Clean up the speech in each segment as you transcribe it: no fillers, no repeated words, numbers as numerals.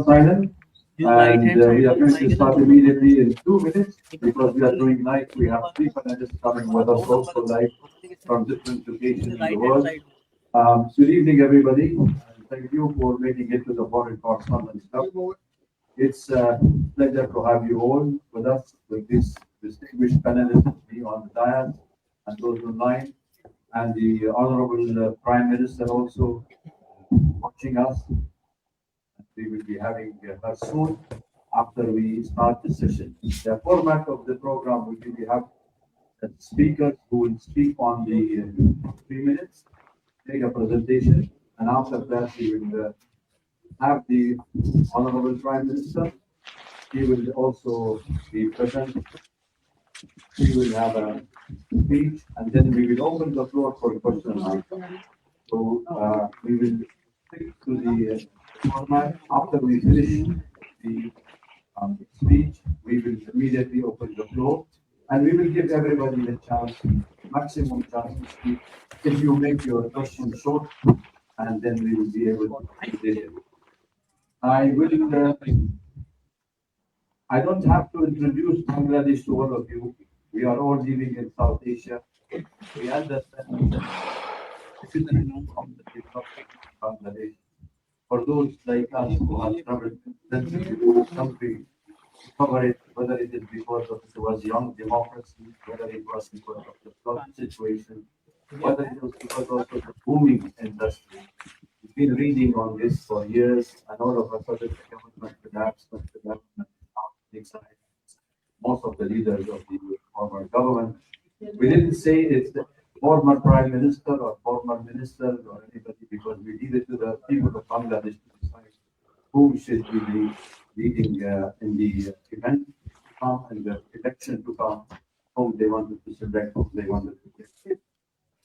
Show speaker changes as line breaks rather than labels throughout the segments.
silent, and we are going to start immediately in 2 minutes because we are doing live. We have three panelists coming with us also live from different locations in the world. Good evening, everybody. And thank you for making it to the Foreign Correspondents Club. It's a pleasure to have you all with us, with this distinguished panelists, me on the dais and those online, and the Honorable Prime Minister also watching us. We will be having her soon after we start the session. The format of the program will be we have speakers who will speak on the 3 minutes, make a presentation, and after that we will have the Honorable Prime Minister. He will also be present. He will have a speech, and then we will open the floor for question and answer. So we will stick to the format. After we finish the speech, we will immediately open the floor, and we will give everybody the chance, maximum chance to speak. If you make your question short, and then we will be able to take it. I will. I don't have to introduce Bangladesh to all of you. We are all living in South Asia. We understand this is the norm of the development of Bangladesh. For those like us who have traveled extensively to this country, cover it, whether it is because of it was young democracy, whether it was because of the flood situation, whether it was because also the booming industry. We've been reading on this for years, and all of a sudden the government collapsed, but the government takes most of the leaders of the former government. We didn't say it's the former prime minister or former minister or anybody because we leave it to the people of Bangladesh to decide who should be the leading in the event to come and the election to come, whom they wanted to select, whom they wanted to get.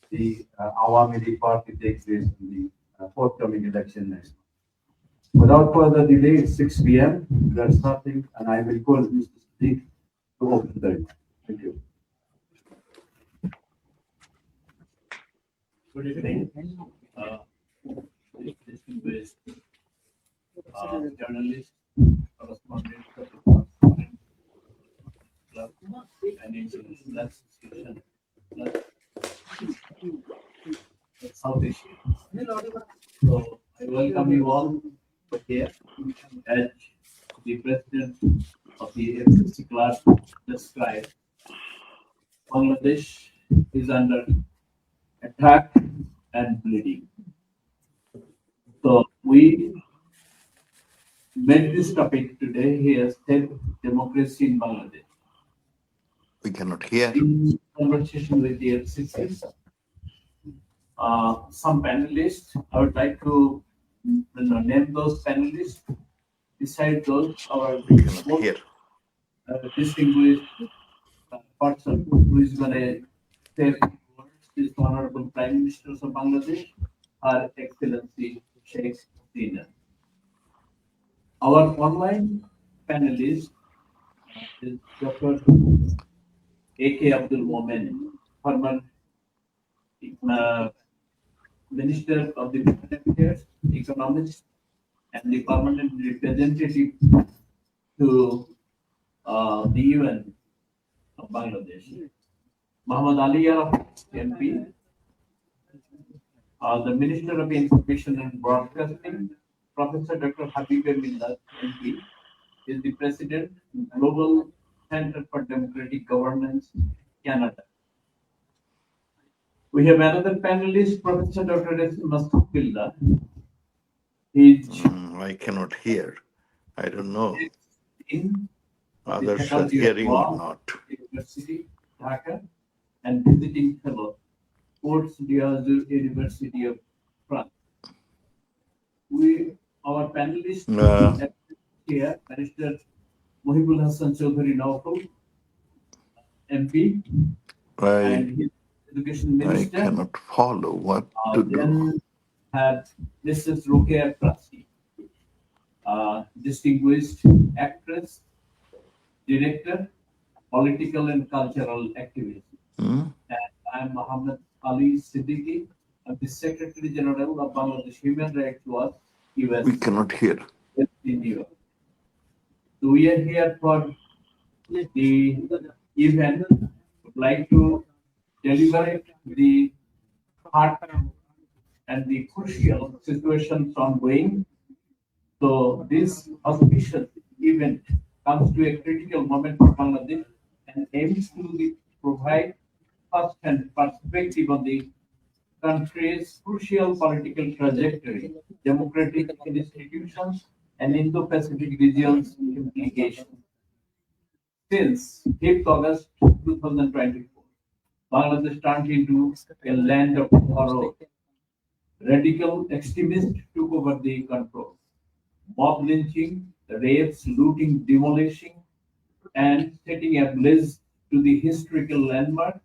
The Awami League Party takes place in the forthcoming election next month. Without further delay, it's 6 p.m. We are starting, and I will call Mr. Sadiq to open the event. Thank you.
Good evening, distinguished journalists, correspondents of the Foreign Club, and international association, South Asia. So I welcome you all here as the president of the FCC Club described. Bangladesh is under attack and bleeding. So we made this topic today here, state democracy in Bangladesh.
We cannot hear.
In conversation with the FCC, some panelists, I would like to name those panelists. Beside those, our
We cannot hear.
distinguished person who is going to say words is the Honorable Prime Minister of Bangladesh, Her Excellency Sheikh Hasina. Our online panelist is Dr. A.K. Abdul Momen, former Minister of the Foreign Affairs, Economics, and the permanent representative to the UN of Bangladesh. Muhammad Ali Araf, MP, the Minister of Information and Broadcasting, Professor Dr. Habib Millat, MP, is the President, Global Center for Democratic Governance, Canada. We have another panelist, Professor Dr. S. Mustaqbillah. He's
I cannot hear. I don't know.
in the
Others are
Faculty of
hearing or
Law,
not.
University, Dhaka, and visiting fellow, Ports d'Azur University of France. Our panelists here, Minister Mohibul Hassan Chaudhary Nawfal, MP, and his Education
I
Minister.
cannot follow what to do.
Then have Mrs. Ruqayyah Prasi, distinguished actress, director, political and cultural activist. And I am Muhammad Ali Siddiqui. I'm the Secretary General of Bangladesh Human Rights Watch, US.
We cannot hear.
in New York. So we are here for the event. Would like to deliberate the heart and the crucial situations ongoing. So this auspicious event comes to a critical moment for Bangladesh and aims to provide first-hand perspective on the country's crucial political trajectory, democratic institutions, and Indo-Pacific region's implications. Since 5th August 2024, Bangladesh turned into a land of horror. Radical extremists took over the control. Mob lynching, rapes, looting, demolishing, and setting ablaze to the historical landmarks,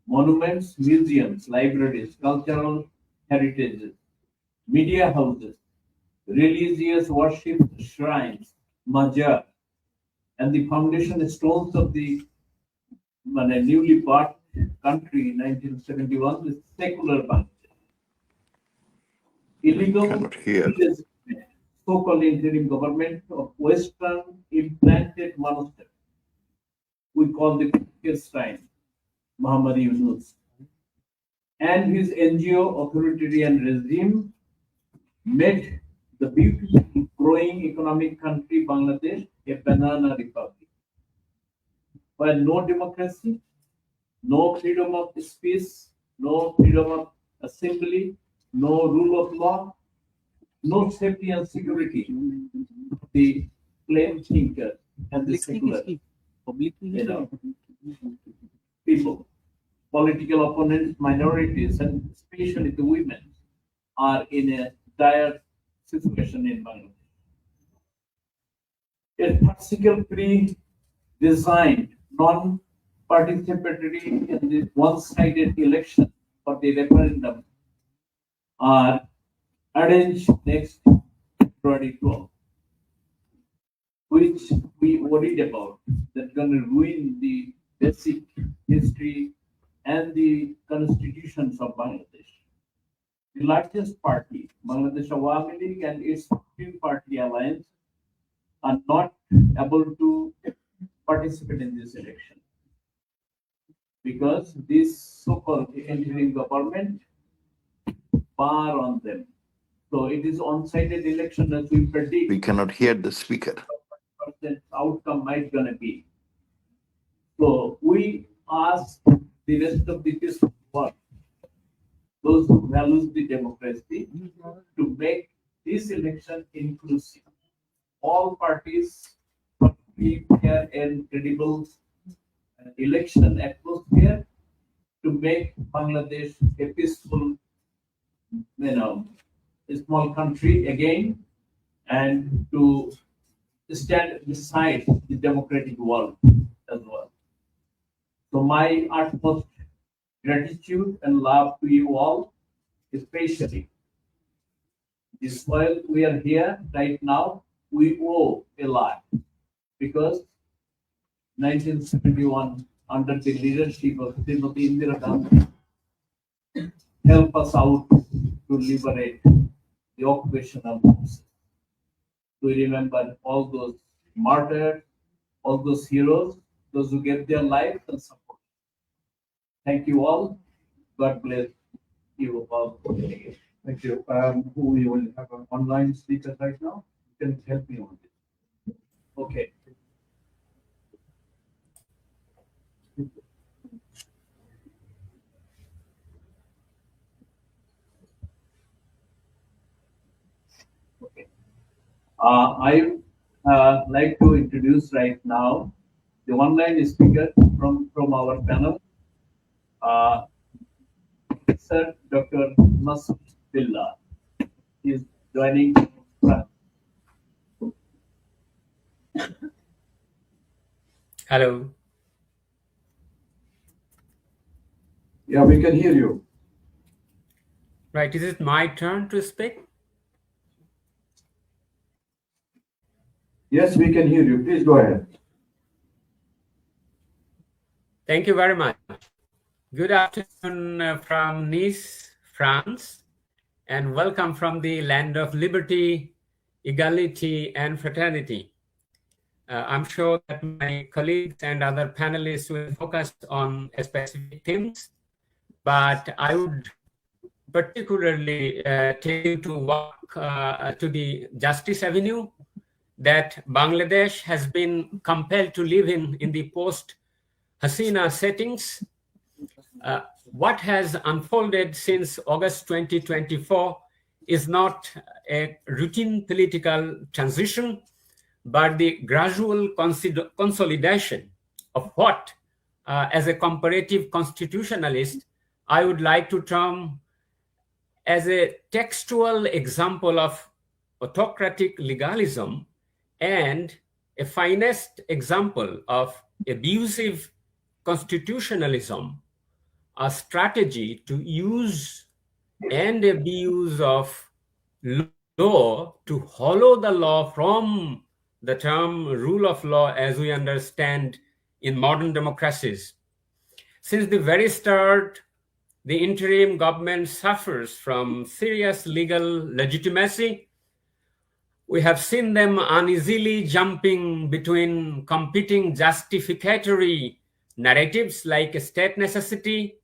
monuments, museums, libraries, cultural heritages, media houses, religious worship shrines, mazar, and the foundation stones of the newly birthed country in 1971, the secular Bangladesh. Illegal,
Cannot hear.
so-called interim government of Western implanted monastery. We call the Kyrgyz shrine, Muhammad Yunus, and his NGO authoritarian regime made the beautiful growing economic country Bangladesh a banana republic, where no democracy, no freedom of speech, no freedom of assembly, no rule of law, no safety and security. The plain thinker and the secular, people, political opponents, minorities, and especially the women are in a dire situation in Bangladesh. A particularly designed non-participatory in the one-sided election for the referendum are arranged next February 12, which we worried about that going to ruin the basic history and the constitutions of Bangladesh. The largest party, Bangladesh Awami League and its 15-party alliance, are not able to participate in this election because this so-called interim government bar on them. So it is on-sided election as we predict.
We cannot hear the speaker.
Percent outcome might gonna be. So we ask the rest of the world, those who value the democracy, to make this election inclusive. All parties must be fair and credible election atmosphere to make Bangladesh a peaceful, a small country again, and to stand beside the democratic world as well. So my utmost gratitude and love to you all, especially this while we are here right now, we owe a lot because 1971 under the leadership of Srimati Indira Gandhi help us out to liberate the occupational forces. We remember all those martyrs, all those heroes, those who gave their lives and support. Thank you all. God bless you all.
Thank you. We will have an online speaker right now. You can help me on this.
Okay. Okay. I like to introduce right now the online speaker from our panel, Sir Dr. Masood Billah. He is joining from
Hello.
Yeah, we can hear you.
Right, is it my turn to speak?
Yes, we can hear you. Please go ahead.
Thank you very much. Good afternoon from Nice, France, and welcome from the land of liberty equality, and fraternity. I'm sure that my colleagues and other panelists will focus on specific themes, but I would particularly take you to walk to the Justice Avenue that Bangladesh has been compelled to live in the post-Hasina settings. What has unfolded since August 2024 is not a routine political transition, but the gradual consolidation of what, as a comparative constitutionalist, I would like to term as a textual example of autocratic legalism and a finest example of abusive constitutionalism, a strategy to use and abuse of law to hollow the law from the term rule of law as we understand in modern democracies. Since the very start, the interim government suffers from serious legal legitimacy. We have seen them uneasily jumping between competing justificatory narratives like state necessity,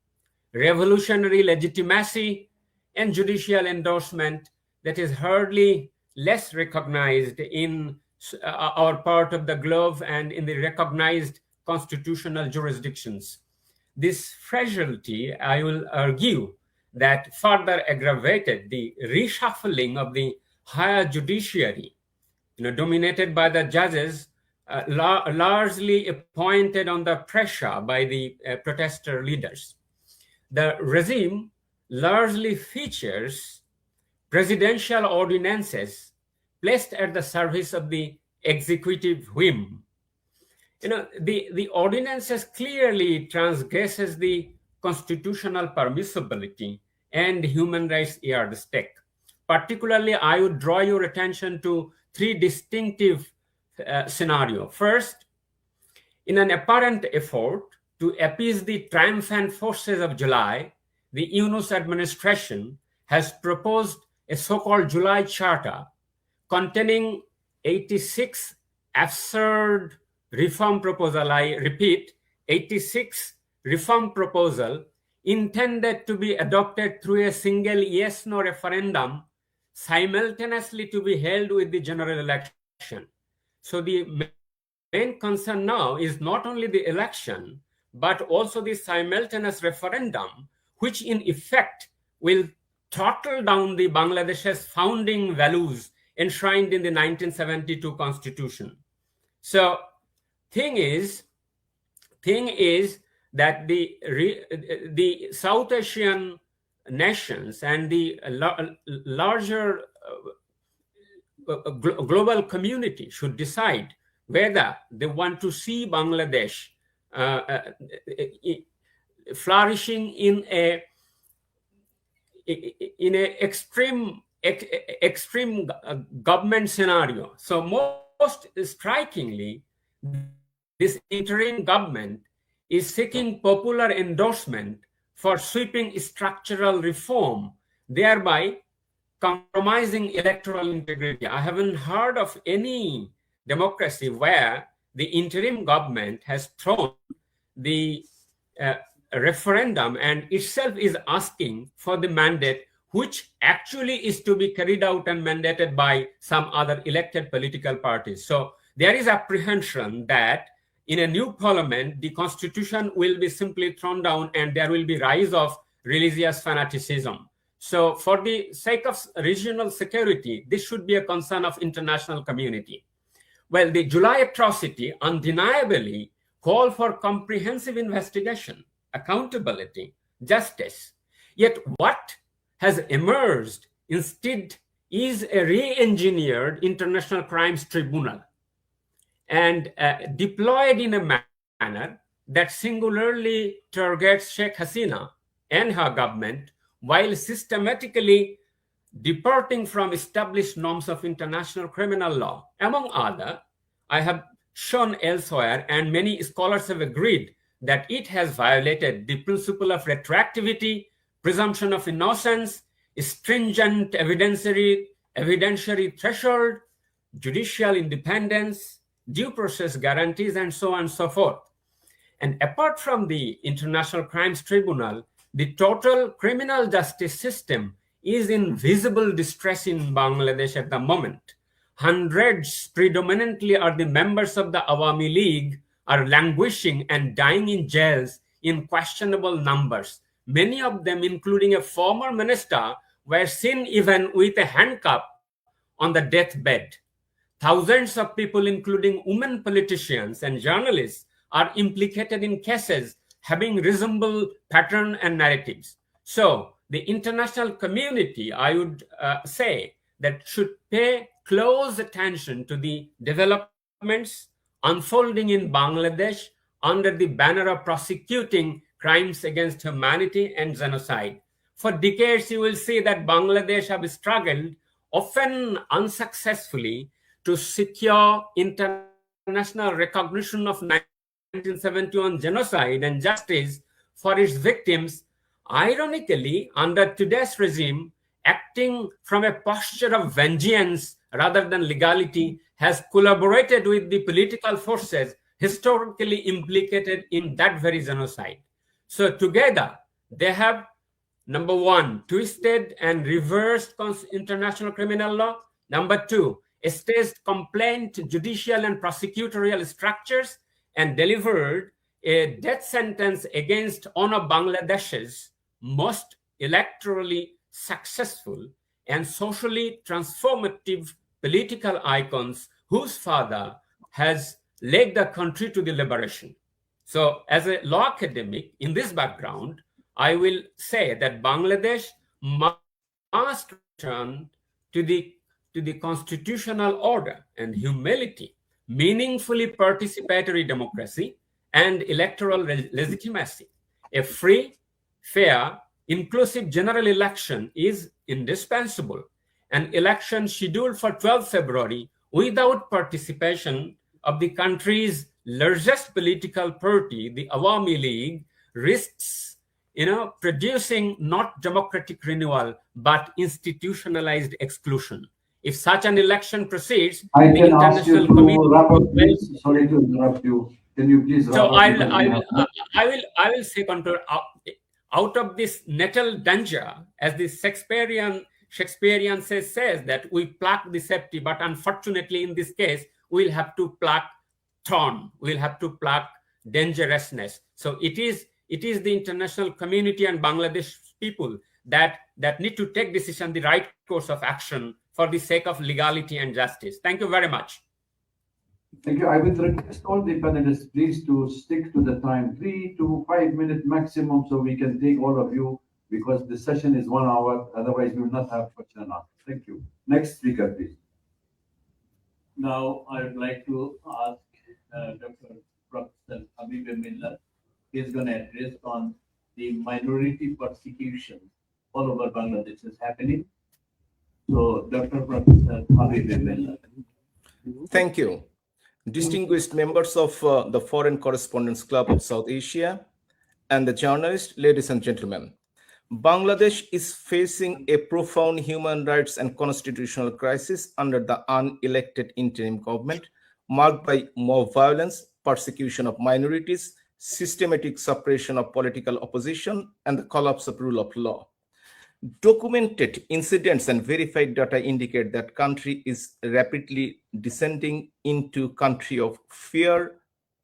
revolutionary legitimacy, and judicial endorsement that is hardly less recognized in our part of the globe and in the recognized constitutional jurisdictions. This fragility, I will argue, that further aggravated the reshuffling of the higher judiciary, dominated by the judges, largely appointed under pressure by the protester leaders. The regime largely features presidential ordinances placed at the service of the executive whim. The ordinances clearly transgresses the constitutional permissibility and human rights yardstick. Particularly, I would draw your attention to three distinctive scenarios. First, in an apparent effort to appease the triumphant forces of July, the Yunus administration has proposed a so-called July Charter containing 86 absurd reform proposal. I repeat, 86 reform proposal intended to be adopted through a single yes-no referendum simultaneously to be held with the general election. So the main concern now is not only the election, but also the simultaneous referendum, which in effect will throttle down the Bangladesh's founding values enshrined in the 1972 constitution. So thing is that the South Asian nations and the larger global community should decide whether they want to see Bangladesh flourishing in a extreme government scenario. So most strikingly, this interim government is seeking popular endorsement for sweeping structural reform, thereby compromising electoral integrity. I haven't heard of any democracy where the interim government has thrown the referendum and itself is asking for the mandate, which actually is to be carried out and mandated by some other elected political parties. So there is apprehension that in a new parliament, the constitution will be simply thrown down and there will be rise of religious fanaticism. So for the sake of regional security, this should be a concern of international community. Well, the July atrocity undeniably called for comprehensive investigation, accountability, justice. Yet what has emerged instead is a re-engineered international crimes tribunal and deployed in a manner that singularly targets Sheikh Hasina and her government while systematically departing from established norms of international criminal law. Among other, I have shown elsewhere, and many scholars have agreed, that it has violated the principle of retroactivity, presumption of innocence, stringent evidentiary threshold, judicial independence, due process guarantees, and so on and so forth. And apart from the International Crimes Tribunal, the total criminal justice system is in visible distress in Bangladesh at the moment. Hundreds, predominantly are the members of the Awami League, are languishing and dying in jails in questionable numbers. Many of them, including a former minister, were seen even with a handcuff on the deathbed. Thousands of people, including women politicians and journalists, are implicated in cases having resemble pattern and narratives. So the international community, I would say, that should pay close attention to the developments unfolding in Bangladesh under the banner of prosecuting crimes against humanity and genocide. For decades, you will see that Bangladesh have struggled, often unsuccessfully, to secure international recognition of 1971 genocide and justice for its victims. Ironically, under today's regime, acting from a posture of vengeance rather than legality, has collaborated with the political forces historically implicated in that very genocide. So together, they have, number one, twisted and reversed international criminal law. Number two, staged complaint, judicial and prosecutorial structures, and delivered a death sentence against one of Bangladesh's most electorally successful and socially transformative political icons, whose father has led the country to the liberation. So as a law academic in this background, I will say that Bangladesh must return to the constitutional order and humility, meaningfully participatory democracy, and electoral legitimacy. A free, fair, inclusive general election is indispensable. An election scheduled for 12 February without participation of the country's largest political party, the Awami League, risks producing not democratic renewal, but institutionalized exclusion. If such an election proceeds,
I
the
can ask you
international
to
community
wrap up, please. Sorry to interrupt you. Can you please wrap
so
up?
I will say, Contour, out of this natal danger, as the Shakespearean says that we pluck the safety, but unfortunately in this case, we'll have to pluck thorn. We'll have to pluck dangerousness. So it is the international community and Bangladesh people that need to take decision, the right course of action for the sake of legality and justice. Thank you very much.
Thank you. I would request all the panelists, please, to stick to the time, 3 to 5 minute maximum, so we can take all of you, because the session is 1 hour. Otherwise, we will not have question and answer. Thank you. Next speaker, please.
Now, I would like to ask Dr. Professor Habib Millat. He's going to address on the minority persecution all over Bangladesh is happening. So, Dr. Professor Habib Millat.
Thank you. Distinguished members of the Foreign Correspondents Club of South Asia and the journalists, ladies and gentlemen, Bangladesh is facing a profound human rights and constitutional crisis under the unelected interim government, marked by mob violence, persecution of minorities, systematic suppression of political opposition, and the collapse of rule of law. Documented incidents and verified data indicate that country is rapidly descending into country of fear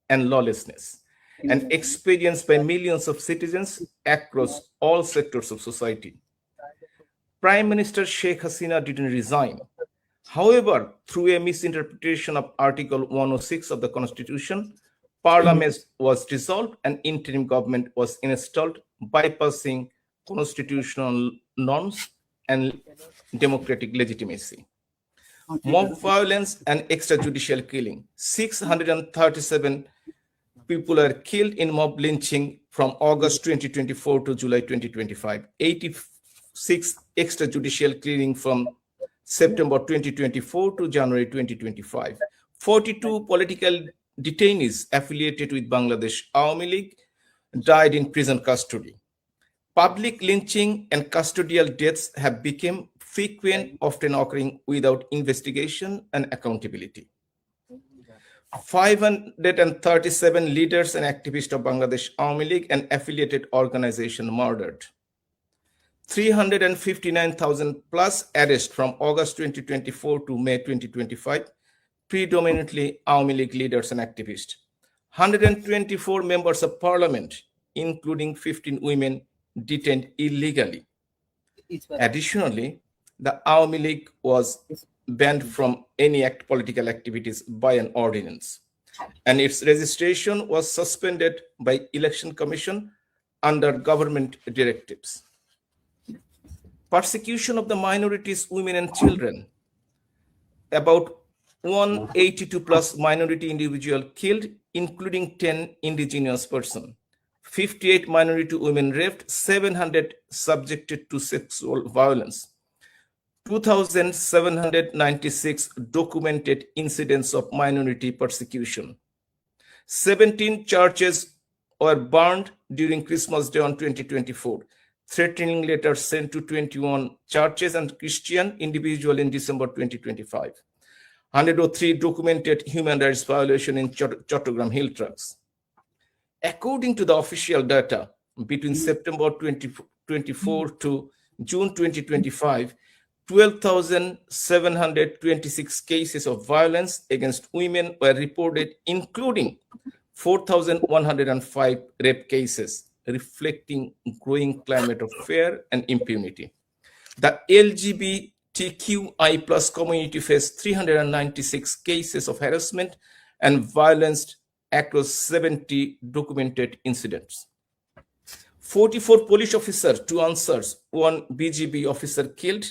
and lawlessness, and experienced by millions of citizens across all sectors of society. Prime Minister Sheikh Hasina didn't resign. However, through a misinterpretation of Article 106 of the Constitution, Parliament was dissolved and interim government was installed, bypassing constitutional norms and democratic legitimacy. Mob violence and extrajudicial killing. 637 people are killed in mob lynching from August 2024 to July 2025. 86 extrajudicial killing from September 2024 to January 2025. 42 political detainees affiliated with Bangladesh Awami League died in prison custody. Public lynching and custodial deaths have become frequent, often occurring without investigation and accountability. 537 leaders and activists of Bangladesh Awami League and affiliated organization murdered. 359,000 plus arrests from August 2024 to May 2025, predominantly Awami League leaders and activists. 124 members of parliament, including 15 women, detained illegally. Additionally, the Awami League was banned from any political activities by an ordinance, and its registration was suspended by Election Commission under government directives. Persecution of the minorities, women and children. About 182 plus minority individual killed, including 10 indigenous persons. 58 minority women raped, 700 subjected to sexual violence. 2,796 documented incidents of minority persecution. 17 churches were burned during Christmas Day on 2024. Threatening letters sent to 21 churches and Christian individuals in December 2025. 103 documented human rights violation in Chattogram hill trucks. According to the official data, between September 2024 to June 2025, 12,726 cases of violence against women were reported, including 4,105 rape cases, reflecting growing climate of fear and impunity. The LGBTQI plus community faced 396 cases of harassment and violence across 70 documented incidents. 44 police officers, 2 answers, 1 BGB officer killed,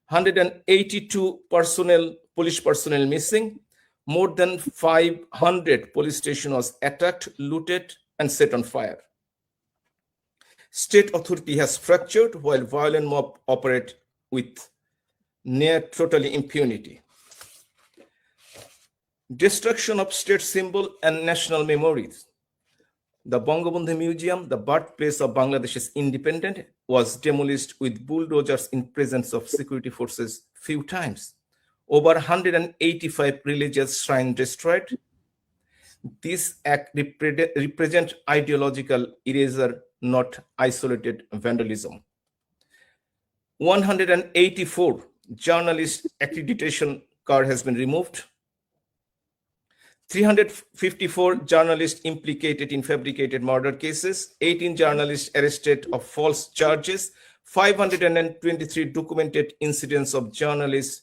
182 police personnel missing, more than 500 police stations was attacked, looted, and set on fire. State authority has fractured while violent mob operate with near total impunity. Destruction of state symbol and national memories. The Bangabandhu Museum, the birthplace of Bangladesh's independence, was demolished with bulldozers in presence of security forces few times. Over 185 religious shrines destroyed. This act represents ideological erasure, not isolated vandalism. 184 journalist accreditation card has been removed. 354 journalists implicated in fabricated murder cases, 18 journalists arrested of false charges, 523 documented incidents of journalist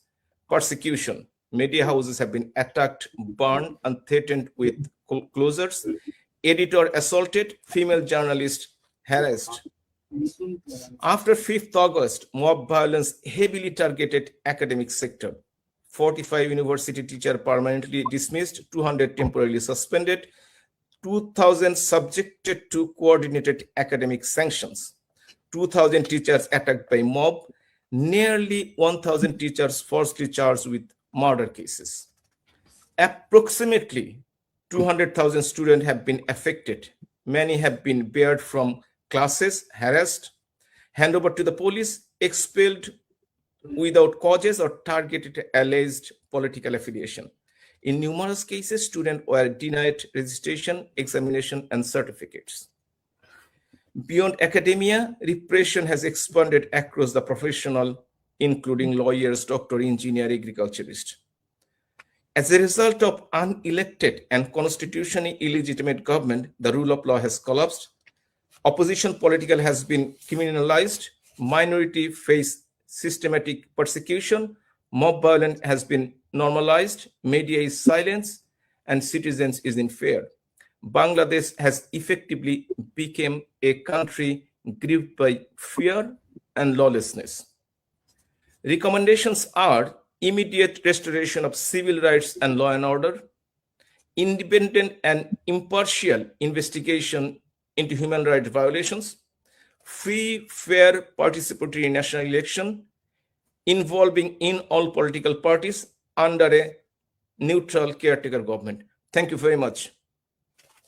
persecution. Media houses have been attacked, burned, and threatened with closures. Editor assaulted, female journalist harassed. After 5th August, mob violence heavily targeted academic sector. 45 university teachers permanently dismissed, 200 temporarily suspended, 2,000 subjected to coordinated academic sanctions, 2,000 teachers attacked by mob, nearly 1,000 teachers falsely charged with murder cases. Approximately 200,000 students have been affected. Many have been barred from classes, harassed, handed over to the police, expelled without causes, or targeted alleged political affiliation. In numerous cases, students were denied registration, examination, and certificates. Beyond academia, repression has expanded across the professional, including lawyers, doctor, engineer, agriculturist. As a result of unelected and constitutionally illegitimate government, the rule of law has collapsed. Opposition political has been criminalized. Minority face systematic persecution. Mob violence has been normalized. Media is silenced, and citizens is in fear. Bangladesh has effectively become a country gripped by fear and lawlessness. Recommendations are immediate restoration of civil rights and law and order, independent and impartial investigation into human rights violations, free, fair, participatory national election involving in all political parties under a neutral caretaker government. Thank you very much.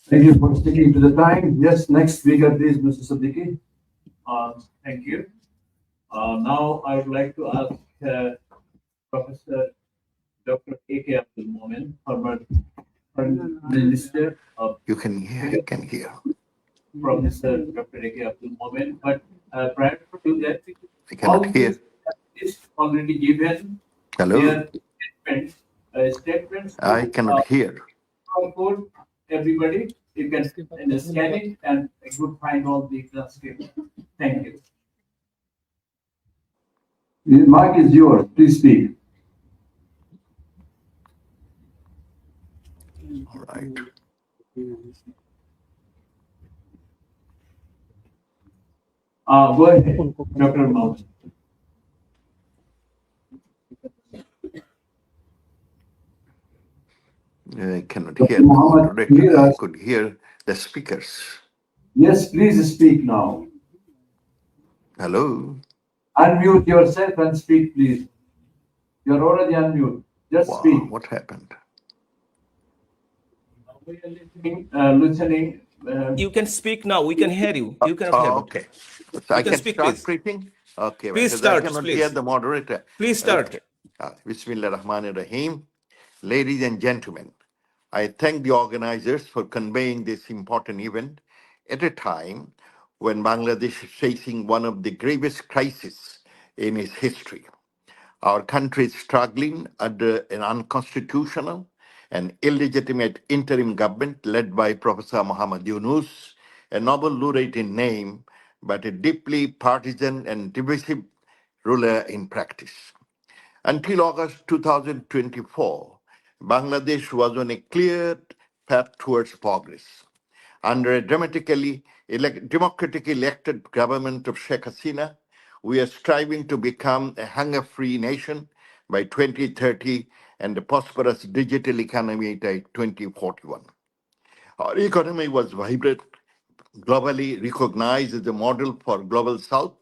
Thank you for sticking to the time. Yes, next speaker, please, Mr. Siddiqui.
Thank you. Now I would like to ask Professor Dr. A.K. Abdul Momen, former Foreign Minister of
You can hear, I can hear.
Professor Dr. A.K. Abdul Momen. But prior to that,
I
all
cannot hear.
these panelists already given
Hello?
their statements
I
to
cannot hear.
code. Everybody, you can scan it and you would find all the transcripts. Thank you.
The mic is yours. Please speak.
All right.
Go ahead, Dr. Momen.
I cannot
Dr.
hear the
Muhammad,
moderator.
hear
I
us?
could hear the speakers.
Yes, please speak now.
Hello?
Unmute yourself and speak, please. You're already unmute. Just
Wow,
speak.
what happened?
Listening.
You can speak now. We can hear you. You cannot hear.
Oh,
But
okay. So I
can
can
speak,
start
please.
preaching? Okay,
Please
because I
start,
cannot
please.
hear the moderator.
Please start.
Okay. Bismillah Rahman Rahim. Ladies and gentlemen, I thank the organizers for conveying this important event at a time when Bangladesh is facing one of the gravest crises in its history. Our country is struggling under an unconstitutional and illegitimate interim government led by Professor Muhammad Yunus, a Nobel laureate in name, but a deeply partisan and divisive ruler in practice. Until August 2024, Bangladesh was on a clear path towards progress. Under a democratically elected government of Sheikh Hasina, we are striving to become a hunger-free nation by 2030 and a prosperous digital economy by 2041. Our economy was vibrant, globally recognized as a model for Global South,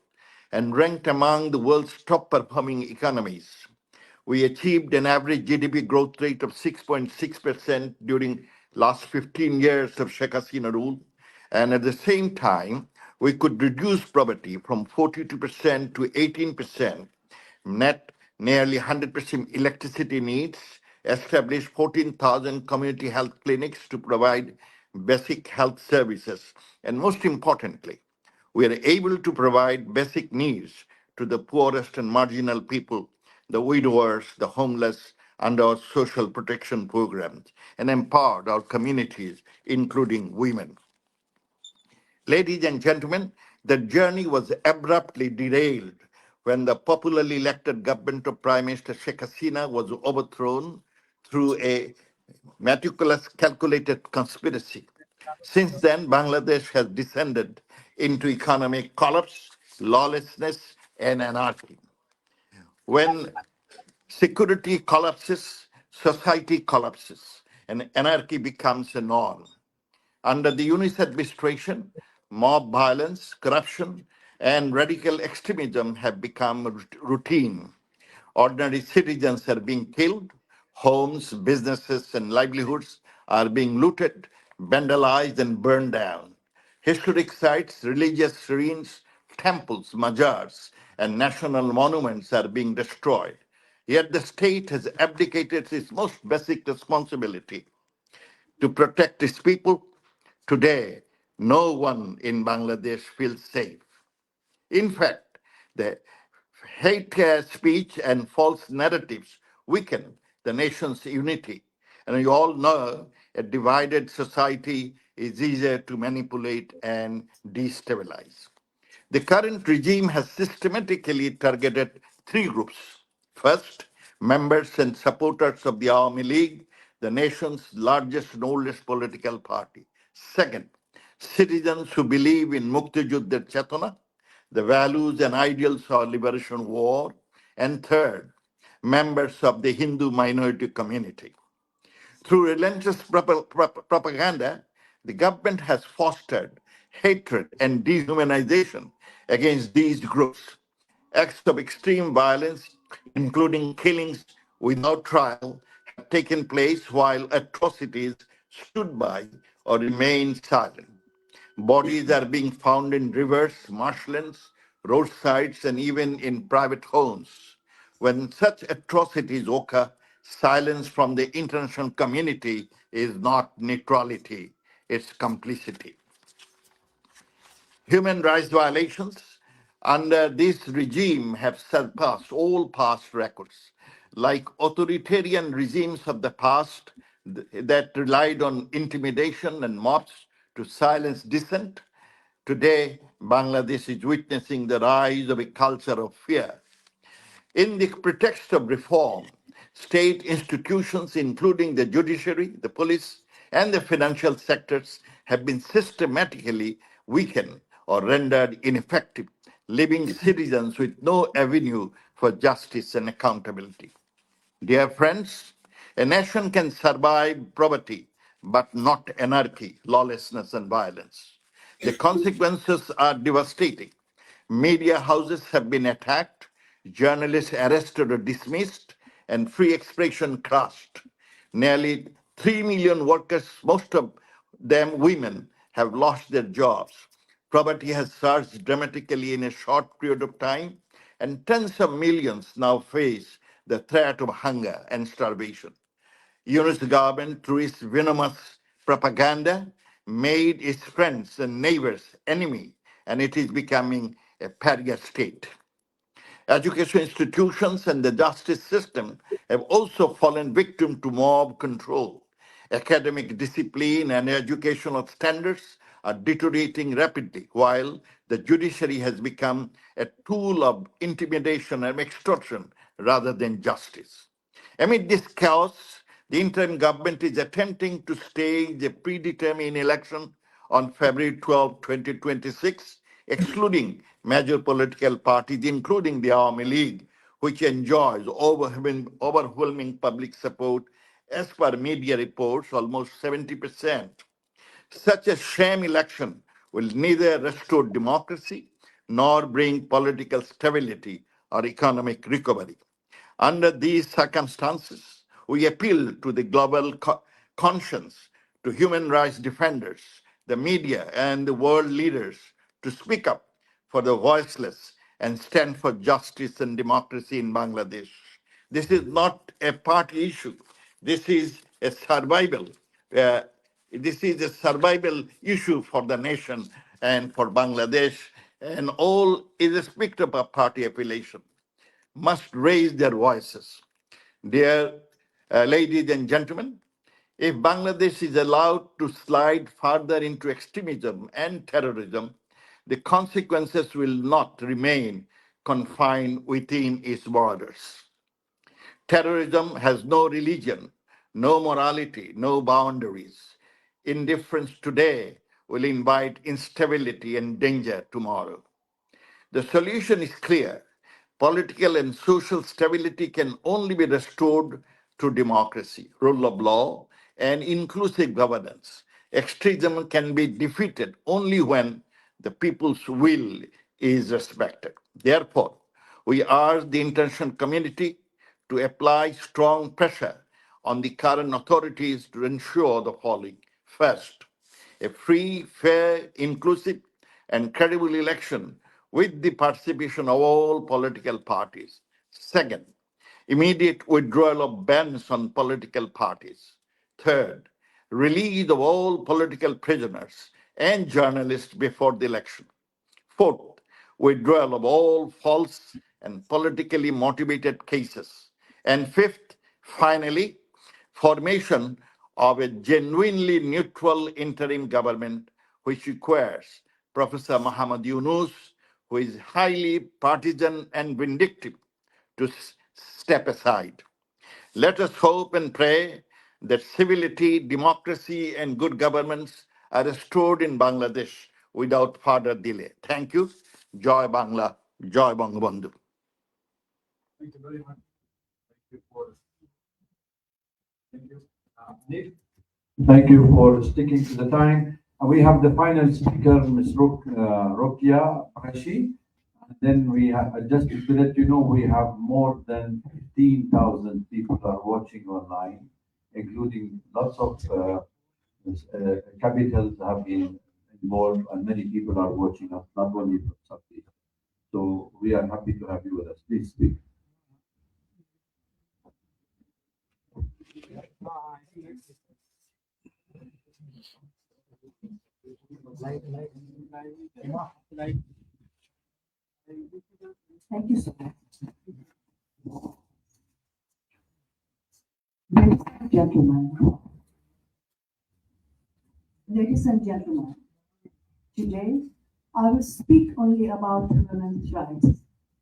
and ranked among the world's top-performing economies. We achieved an average GDP growth rate of 6.6% during last 15 years of Sheikh Hasina rule, and at the same time, we could reduce poverty from 42% to 18%, net nearly 100% electricity needs, establish 14,000 community health clinics to provide basic health services, and most importantly, we are able to provide basic needs to the poorest and marginal people, the widowers, the homeless, under our social protection programs, and empowered our communities, including women. Ladies and gentlemen, the journey was abruptly derailed when the popularly elected government of Prime Minister Sheikh Hasina was overthrown through a meticulous, calculated conspiracy. Since then, Bangladesh has descended into economic collapse, lawlessness, and anarchy. When security collapses, society collapses, and anarchy becomes a norm. Under the Yunus administration, mob violence, corruption, and radical extremism have become routine. Ordinary citizens are being killed, homes, businesses, and livelihoods are being looted, vandalized, and burned down. Historic sites, religious ruins, temples, mazars, and national monuments are being destroyed. Yet the state has abdicated its most basic responsibility to protect its people. Today, no one in Bangladesh feels safe. In fact, the hate speech and false narratives weaken the nation's unity. And you all know a divided society is easier to manipulate and destabilize. The current regime has systematically targeted three groups. First, members and supporters of the Army League, the nation's largest and oldest political party. Second, citizens who believe in Mukti Juddha Chetana, the values and ideals of liberation war. And third, members of the Hindu minority community. Through relentless propaganda, the government has fostered hatred and dehumanization against these groups. Acts of extreme violence, including killings without trial, have taken place while atrocities stood by or remained silent. Bodies are being found in rivers, marshlands, roadsides, and even in private homes. When such atrocities occur, silence from the international community is not neutrality, it's complicity. Human rights violations under this regime have surpassed all past records. Like authoritarian regimes of the past that relied on intimidation and mobs to silence dissent, today Bangladesh is witnessing the rise of a culture of fear. In the pretext of reform, state institutions, including the judiciary, the police, and the financial sectors, have been systematically weakened or rendered ineffective, leaving citizens with no avenue for justice and accountability. Dear friends, a nation can survive poverty, but not anarchy, lawlessness, and violence. The consequences are devastating. Media houses have been attacked, journalists arrested or dismissed, and free expression crushed. Nearly 3 million workers, most of them women, have lost their jobs. Poverty has surged dramatically in a short period of time, and tens of millions now face the threat of hunger and starvation. Yunus government, through its venomous propaganda, made its friends and neighbors enemy, and it is becoming a pariah state. Education institutions and the justice system have also fallen victim to mob control. Academic discipline and educational standards are deteriorating rapidly, while the judiciary has become a tool of intimidation and extortion rather than justice. Amid this chaos, the interim government is attempting to stage a predetermined election on February 12, 2026, excluding major political parties, including the Awami League, which enjoys overwhelming public support. As per media reports, almost 70%. Such a sham election will neither restore democracy nor bring political stability or economic recovery. Under these circumstances, we appeal to the global conscience, to human rights defenders, the media, and the world leaders to speak up for the voiceless and stand for justice and democracy in Bangladesh. This is not a party issue. This is a survival. Uh, this is a survival issue for the nation and for Bangladesh, and all, irrespective of party affiliation, must raise their voices. Dear ladies and gentlemen, if Bangladesh is allowed to slide further into extremism and terrorism, the consequences will not remain confined within its borders. Terrorism has no religion, no morality, no boundaries. Indifference today will invite instability and danger tomorrow. The solution is clear. Political and social stability can only be restored through democracy, rule of law, and inclusive governance. Extremism can be defeated only when the people's will is respected. Therefore, we urge the international community to apply strong pressure on the current authorities to ensure the following. First, a free, fair, inclusive, and credible election with the participation of all political parties. Second, immediate withdrawal of bans on political parties. Third, release of all political prisoners and journalists before the election. Fourth, withdrawal of all false and politically motivated cases. And fifth, finally, formation of a genuinely neutral interim government, which requires Professor Muhammad Yunus, who is highly partisan and vindictive, to step aside. Let us hope and pray that civility, democracy, and good governance are restored in Bangladesh without further delay. Thank you. Joy Bangla, Joy Bangabandhu.
Thank you very much. Thank you. Nick? Thank you for sticking to the time. We have the final speaker, Ms. Rokia Qashi. Then we have, just to let you know, we have more than 15,000 people are watching online, including lots of capitals have been involved, and many people are watching us, not only from South Asia. So we are happy to have you with us. Please speak.
Thank you so much. Ladies and gentlemen, today I will speak only about women's rights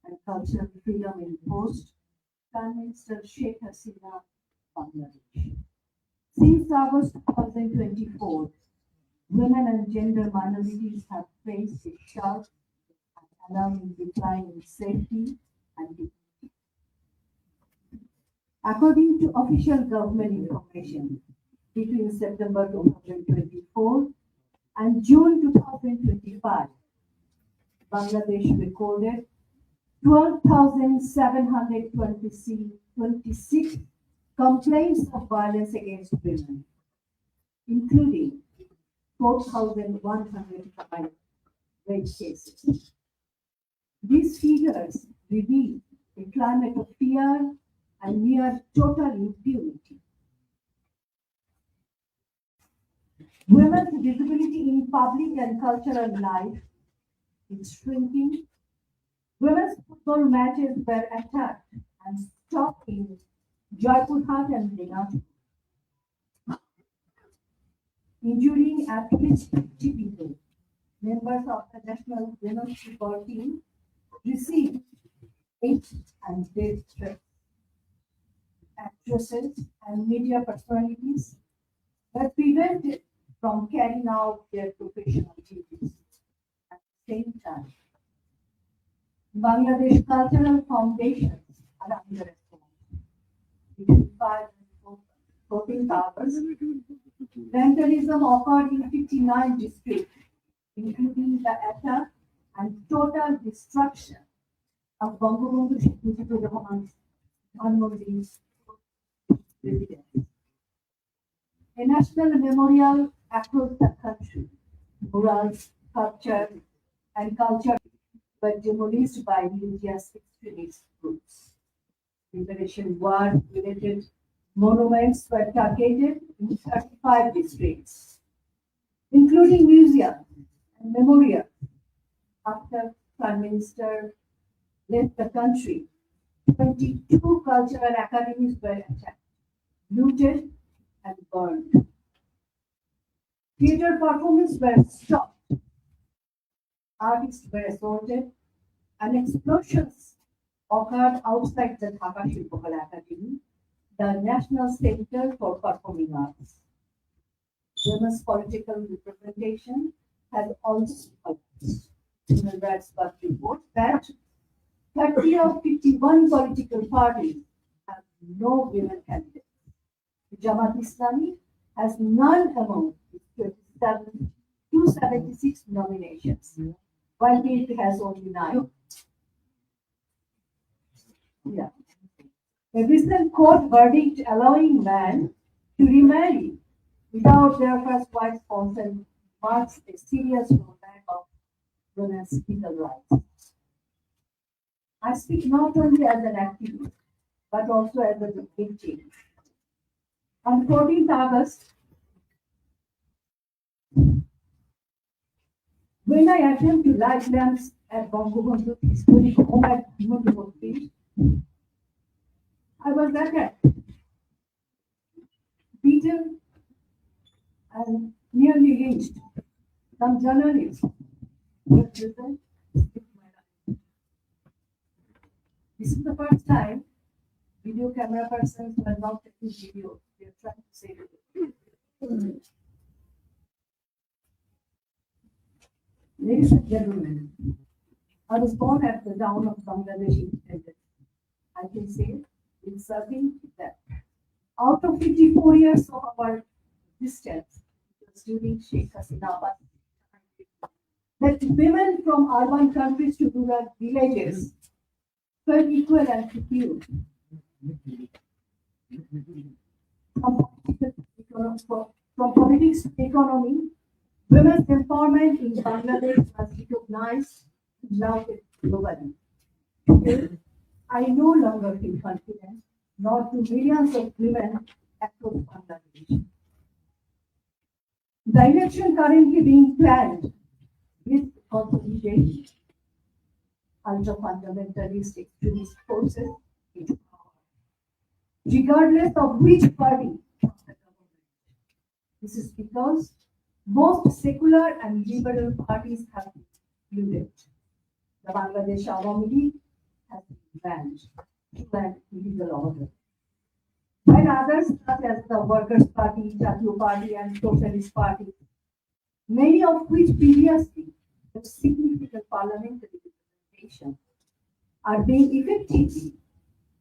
and cultural freedom in post-Prime Minister Sheikh Hasina, Bangladesh. Since August 2024, women and gender minorities have faced a sharp and alarming decline in safety and dignity. According to official government information, between September 2024 and June 2025, Bangladesh recorded 12,726 complaints of violence against women, including 4,105 rape cases. These figures reveal a climate of fear and near total impunity. Women's visibility in public and cultural life is shrinking. Women's football matches were attacked and stopped in Jaipurhat and Dinajpur, injuring at least 50 people. Members of the national women's football team received hate and death threats. Actresses and media personalities were prevented from carrying out their professional duties. At the same time, Bangladesh cultural foundations are under attack. Between 5 and 14 hours, vandalism occurred in 59 districts, including the attack and total destruction of Bangabandhu Sheikh Mujibur Rahman's Dhanmoundi's residence. A national memorial across the country, murals, sculpture, and culture were demolished by religious extremist groups. Liberation war-related monuments were targeted in 35 districts, including museums and memorials. After Prime Minister left the country, 22 cultural academies were attacked, looted, and burned. Theatre performances were stopped, artists were assaulted, and explosions occurred outside the Dhaka Shilpakala Academy, the National Center for Performing Arts. Women's political representation has also collapsed. Human Rights Watch reports that 30 of 51 political parties have no women candidates. Jamaat Islami has none among its 276 nominations, while it has only 9. Yeah. A recent court verdict allowing men to remarry without their first wife's consent marks a serious rollback of women's legal rights. I speak not only as an activist, but also as a victim. On 14th August, when I attempted to light lamps at Bangabandhu historic home at Himmatpur Street, I was attacked, beaten, and nearly lynched. Some journalists were present. This is the first time video camera persons were not taking video. They are trying to save it. Ladies and gentlemen, I was born at the dawn of Bangladesh independence. I can say with certainty that out of 54 years of our existence, it was during Sheikh Hasina that women from urban countries to rural villages were equal and secure. From politics to economy, women's empowerment in Bangladesh was recognized and lauded globally. Today, I no longer feel confident, nor do millions of women across Bangladesh. The election currently being planned with consolidation ultra-fundamentalist extremist forces into power, regardless of which party of the government. This is because most secular and liberal parties have been included. The Bangladesh Awami League has been banned through an illegal order. While others, such as the Workers' Party, Jatiyo Party, and Socialist Party, many of which previously had significant parliamentary representation, are being effectively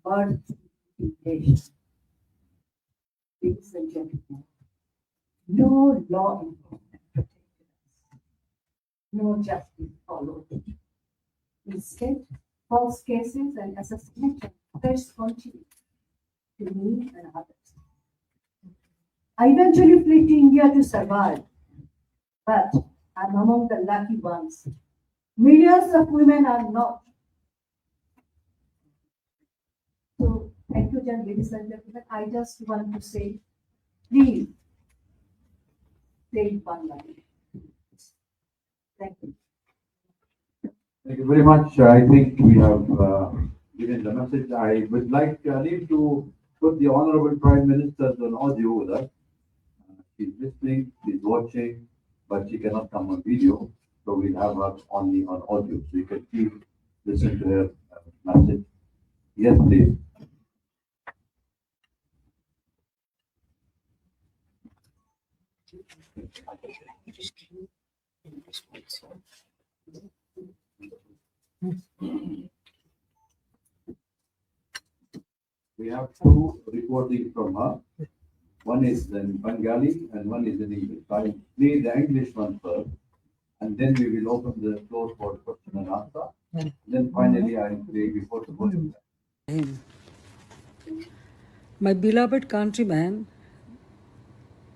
burned to intimidation. Ladies and gentlemen, no law enforcement protected us. No justice followed. Instead, false cases and assassination threats continue to me and others. I eventually fled to India to survive, but I'm among the lucky ones. Millions of women are not. So, thank you, ladies and gentlemen. I just want to say, please, save Bangladesh. Thank you.
Thank you very much. I think we have given the message. I would like Alim to put the Honorable Prime Minister on audio with us. She's listening, she's watching, but she cannot come on video. So we'll have her only on audio. So you can please listen to her message. Yes, please. We have two recordings from her. One is in Bengali and one is in English. I'll play the English one first, and then we will open the floor for question and answer. Then finally, I'll play before the voting.
My beloved countrymen,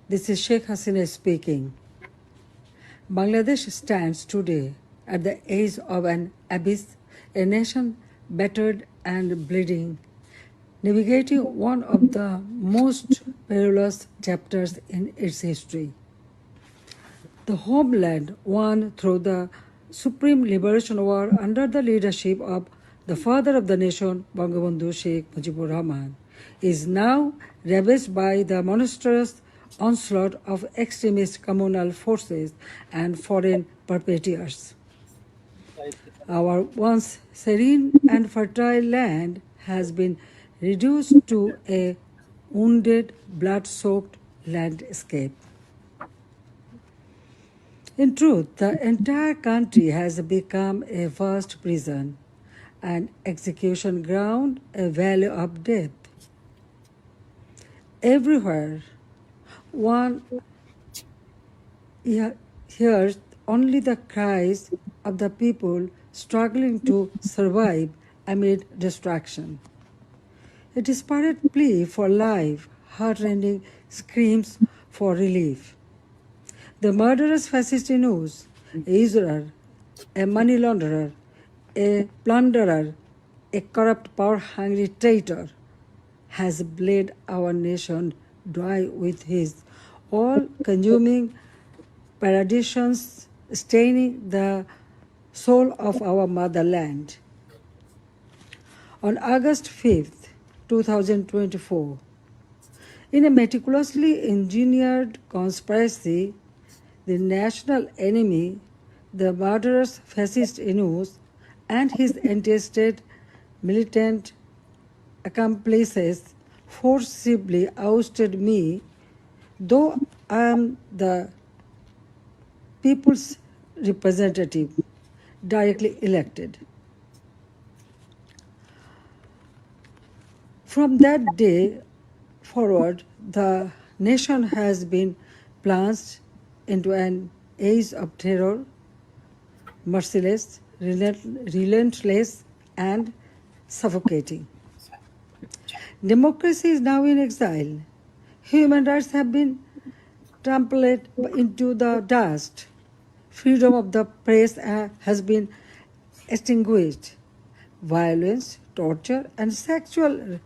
this is Sheikh Hasina speaking. Bangladesh stands today at the edge of an abyss, a nation battered and bleeding, navigating one of the most perilous chapters in its history. The homeland won through the Supreme Liberation War under the leadership of the father of the nation, Bangabandhu Sheikh Mujibur Rahman, is now ravaged by the monstrous onslaught of extremist communal forces and foreign perpetrators. Our once serene and fertile land has been reduced to a wounded, blood-soaked landscape. In truth, the entire country has become a vast prison, an execution ground, a valley of death. Everywhere, one hears only the cries of the people struggling to survive amid destruction. A desperate plea for life, heartrending screams for relief. The murderous fascist news, a usurer, a money launderer, a plunderer, a corrupt, power-hungry traitor, has bled our nation dry with his all-consuming perditions, staining the soul of our motherland. On August 5th, 2024, in a meticulously engineered conspiracy, the national enemy, the murderous fascist Inus, and his entrusted militant accomplices forcibly ousted me, though I am the people's representative, directly elected. From that day forward, the nation has been plunged into an age of terror, merciless, relentless, and suffocating. Democracy is now in exile. Human rights have been trampled into the dust. Freedom of the press has been extinguished. Violence, torture, and sexual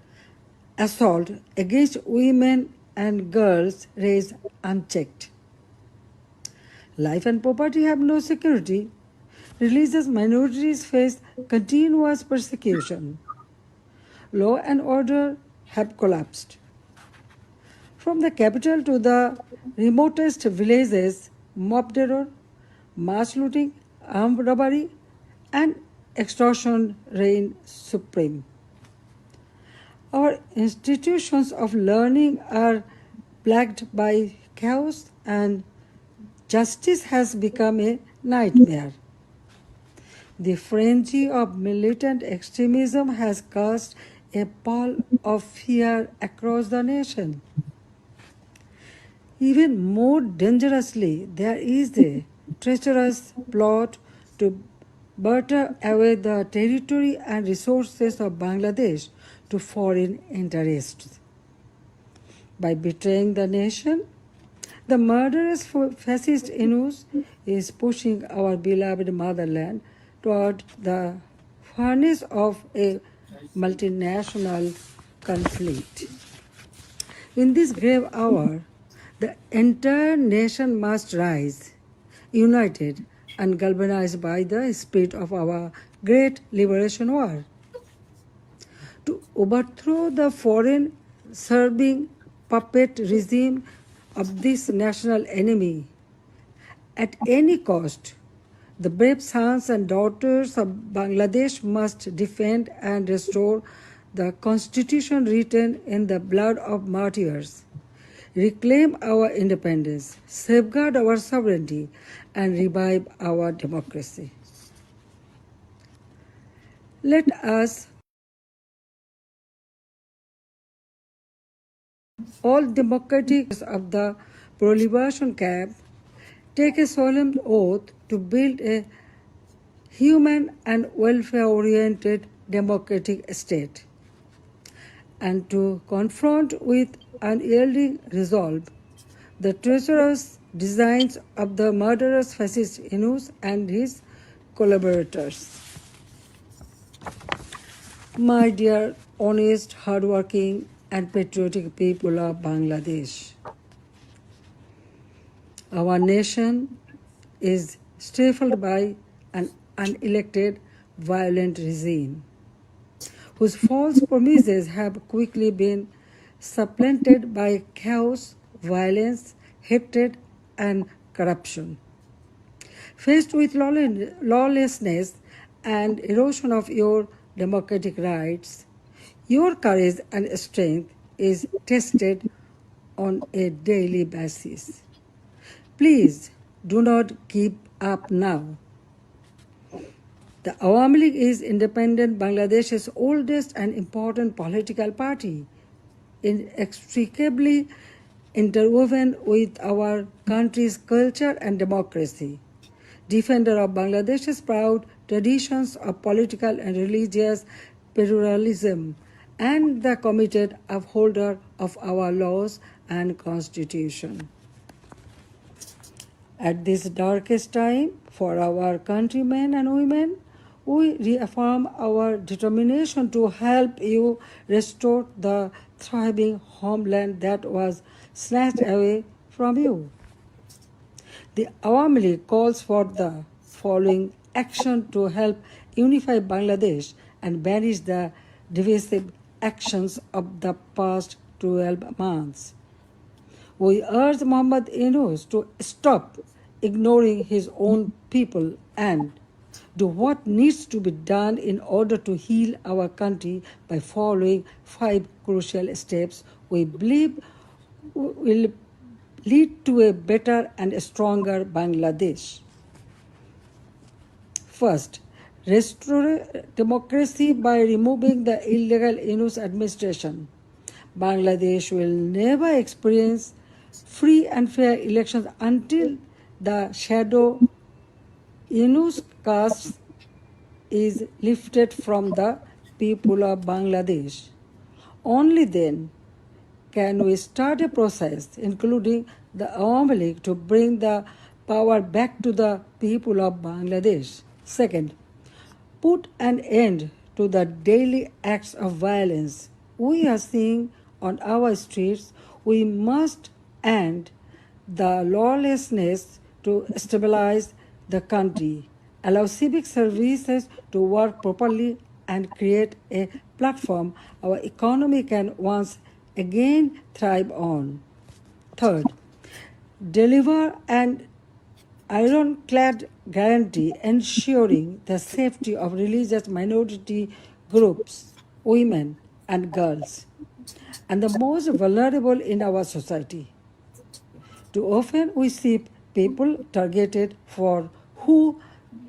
assault against women and girls raised unchecked. Life and property have no security. Religious minorities face continuous persecution. Law and order have collapsed. From the capital to the remotest villages, mob terror, mass looting, armed robbery, and extortion reign supreme. Our institutions of learning are plagued by chaos, and justice has become a nightmare. The frenzy of militant extremism has cast a pall of fear across the nation. Even more dangerously, there is a treacherous plot to barter away the territory and resources of Bangladesh to foreign interests. By betraying the nation, the murderous fascist Inus is pushing our beloved motherland toward the furnace of a multinational conflict. In this grave hour, the entire nation must rise, united and galvanized by the spirit of our great liberation war. To overthrow the foreign serving puppet regime of this national enemy at any cost, the brave sons and daughters of Bangladesh must defend and restore the constitution written in the blood of martyrs, reclaim our independence, safeguard our sovereignty, and revive our democracy. Let us all democratic of the pro-liberation camp take a solemn oath to build a human and welfare-oriented democratic state, and to confront with unyielding resolve the treacherous designs of the murderous fascist Inus and his collaborators. My dear, honest, hardworking, and patriotic people of Bangladesh, our nation is stifled by an unelected, violent regime whose false promises have quickly been supplanted by chaos, violence, hatred, and corruption. Faced with lawlessness and erosion of your democratic rights, your courage and strength is tested on a daily basis. Please do not give up now. The Awami League is independent Bangladesh's oldest and important political party, inextricably interwoven with our country's culture and democracy, defender of Bangladesh's proud traditions of political and religious pluralism, and the committed upholder of our laws and constitution. At this darkest time for our countrymen and women, we reaffirm our determination to help you restore the thriving homeland that was snatched away from you. The Awami League calls for the following action to help unify Bangladesh and banish the divisive actions of the past 12 months. We urge Muhammad Yunus to stop ignoring his own people and do what needs to be done in order to heal our country by following 5 crucial steps we believe will lead to a better and stronger Bangladesh. First, restore democracy by removing the illegal Yunus administration. Bangladesh will never experience free and fair elections until the shadow Yunus caste is lifted from the people of Bangladesh. Only then can we start a process, including the Awami League, to bring the power back to the people of Bangladesh. Second, put an end to the daily acts of violence we are seeing on our streets we must end the lawlessness to stabilize the country, allow civic services to work properly, and create a platform our economy can once again thrive on. Third, deliver an ironclad guarantee ensuring the safety of religious minority groups, women, and girls, and the most vulnerable in our society. Too often we see people targeted for who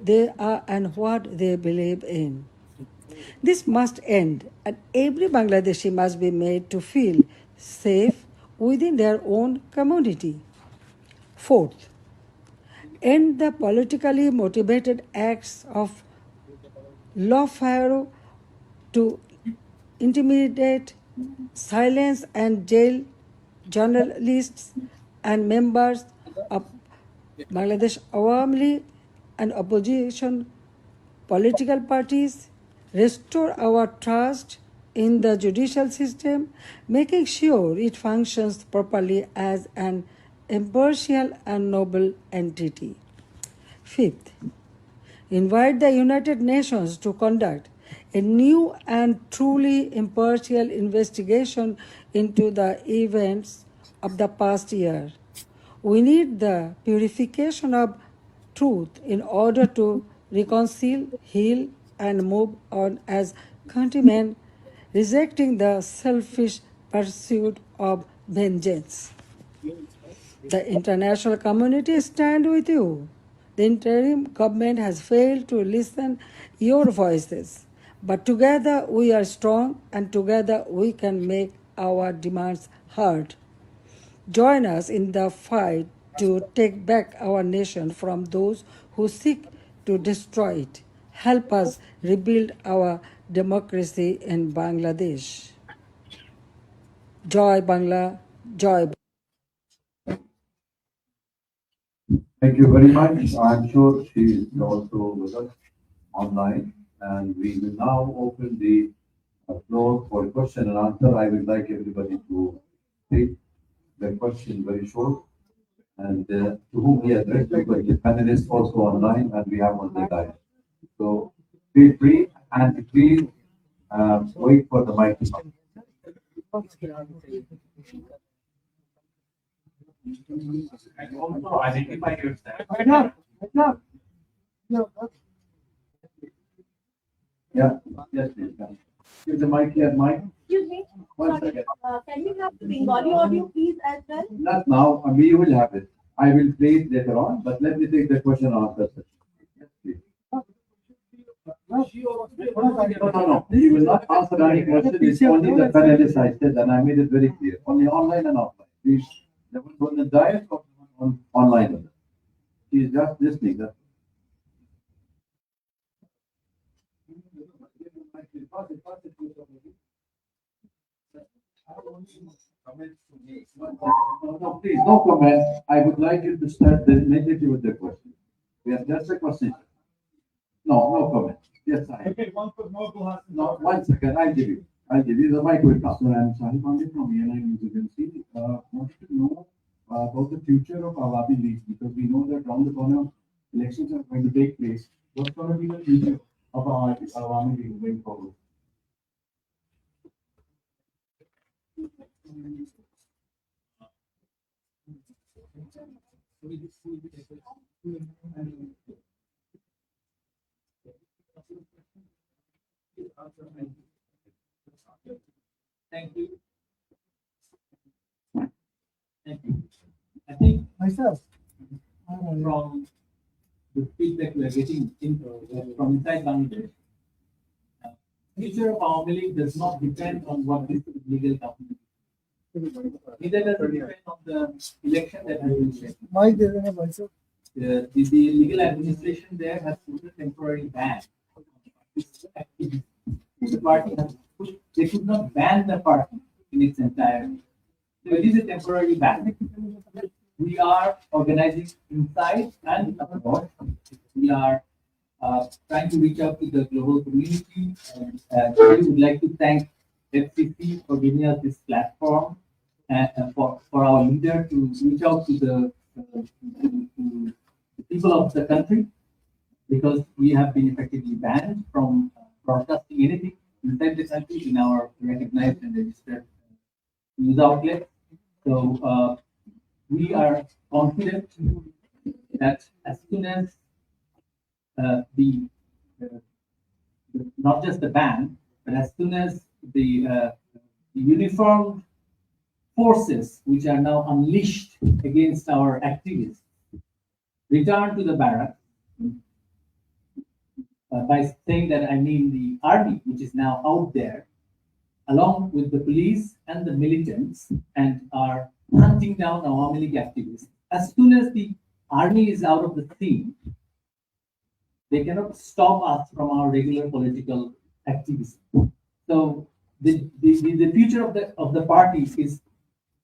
they are and what they believe in. This must end, and every Bangladeshi must be made to feel safe within their own community. Fourth, end the politically motivated acts of lawfare to intimidate, silence, and jail journalists and members of Bangladesh Awami League and opposition political parties, restore our trust in the judicial system, making sure it functions properly as an impartial and noble entity. Fifth, invite the United Nations to conduct a new and truly impartial investigation into the events of the past year. We need the purification of truth in order to reconcile, heal, and move on as countrymen, rejecting the selfish pursuit of vengeance. The international community stand with you. The interim government has failed to listen your voices. But together we are strong and together we can make our demands heard. Join us in the fight to take back our nation from those who seek to destroy it. Help us rebuild our democracy in Bangladesh. Joy Bangla, Joy.
Thank you very much. I'm sure she is also with us online, and we will now open the floor for question and answer. I would like everybody to take the question very short and to whom we address, because the panelists also online and we have on the line. So feel free and please wait for the microphone.
And also identify yourself.
Yeah, yes, please. Give the mic here, Mike.
Excuse me,
One
sorry,
second.
can we have the Bengali audio please as well?
Not now, we will have it. I will play it later on, but let me take the question and answer session. Yes, please. No. You will not answer any question. It's only the panelists I said, and I made it very clear. Only online and offline. Please, the one on the diet or on online. She's just listening. That's No, please, no comment. I would like you to start immediately with the question. We have just a question. No comment. Yes, I. No, 1 second, I'll give you. The mic will come.
So I'm Sahil Pandey from ENI News Agency. Wanted to know about the future of Awami League, because we know that around the corner elections are going to take place. What's going to be the future of our Awami League going forward?
Thank you. Thank you. I think
Myself.
from the feedback we are getting from inside Bangladesh, future of our League does not depend on what this legal government. Neither does it depend on the election that has been scheduled. The legal administration there has put a temporary ban. The party has put, they could not ban the party in its entirety. So it is a temporary ban. We are organizing inside and abroad. We are trying to reach out to the global community, and we would like to thank FCC for giving us this platform for our leader to reach out to the people of the country, because we have been effectively banned from broadcasting anything inside the country in our recognized and registered news outlet. So we are confident that as soon as not just the ban, but as soon as the uniformed forces which are now unleashed against our activists return to the barracks, by saying that I mean the army, which is now out there, along with the police and the militants, and are hunting down Awami League activists. As soon as the army is out of the scene, they cannot stop us from our regular political activism. So the future of the party is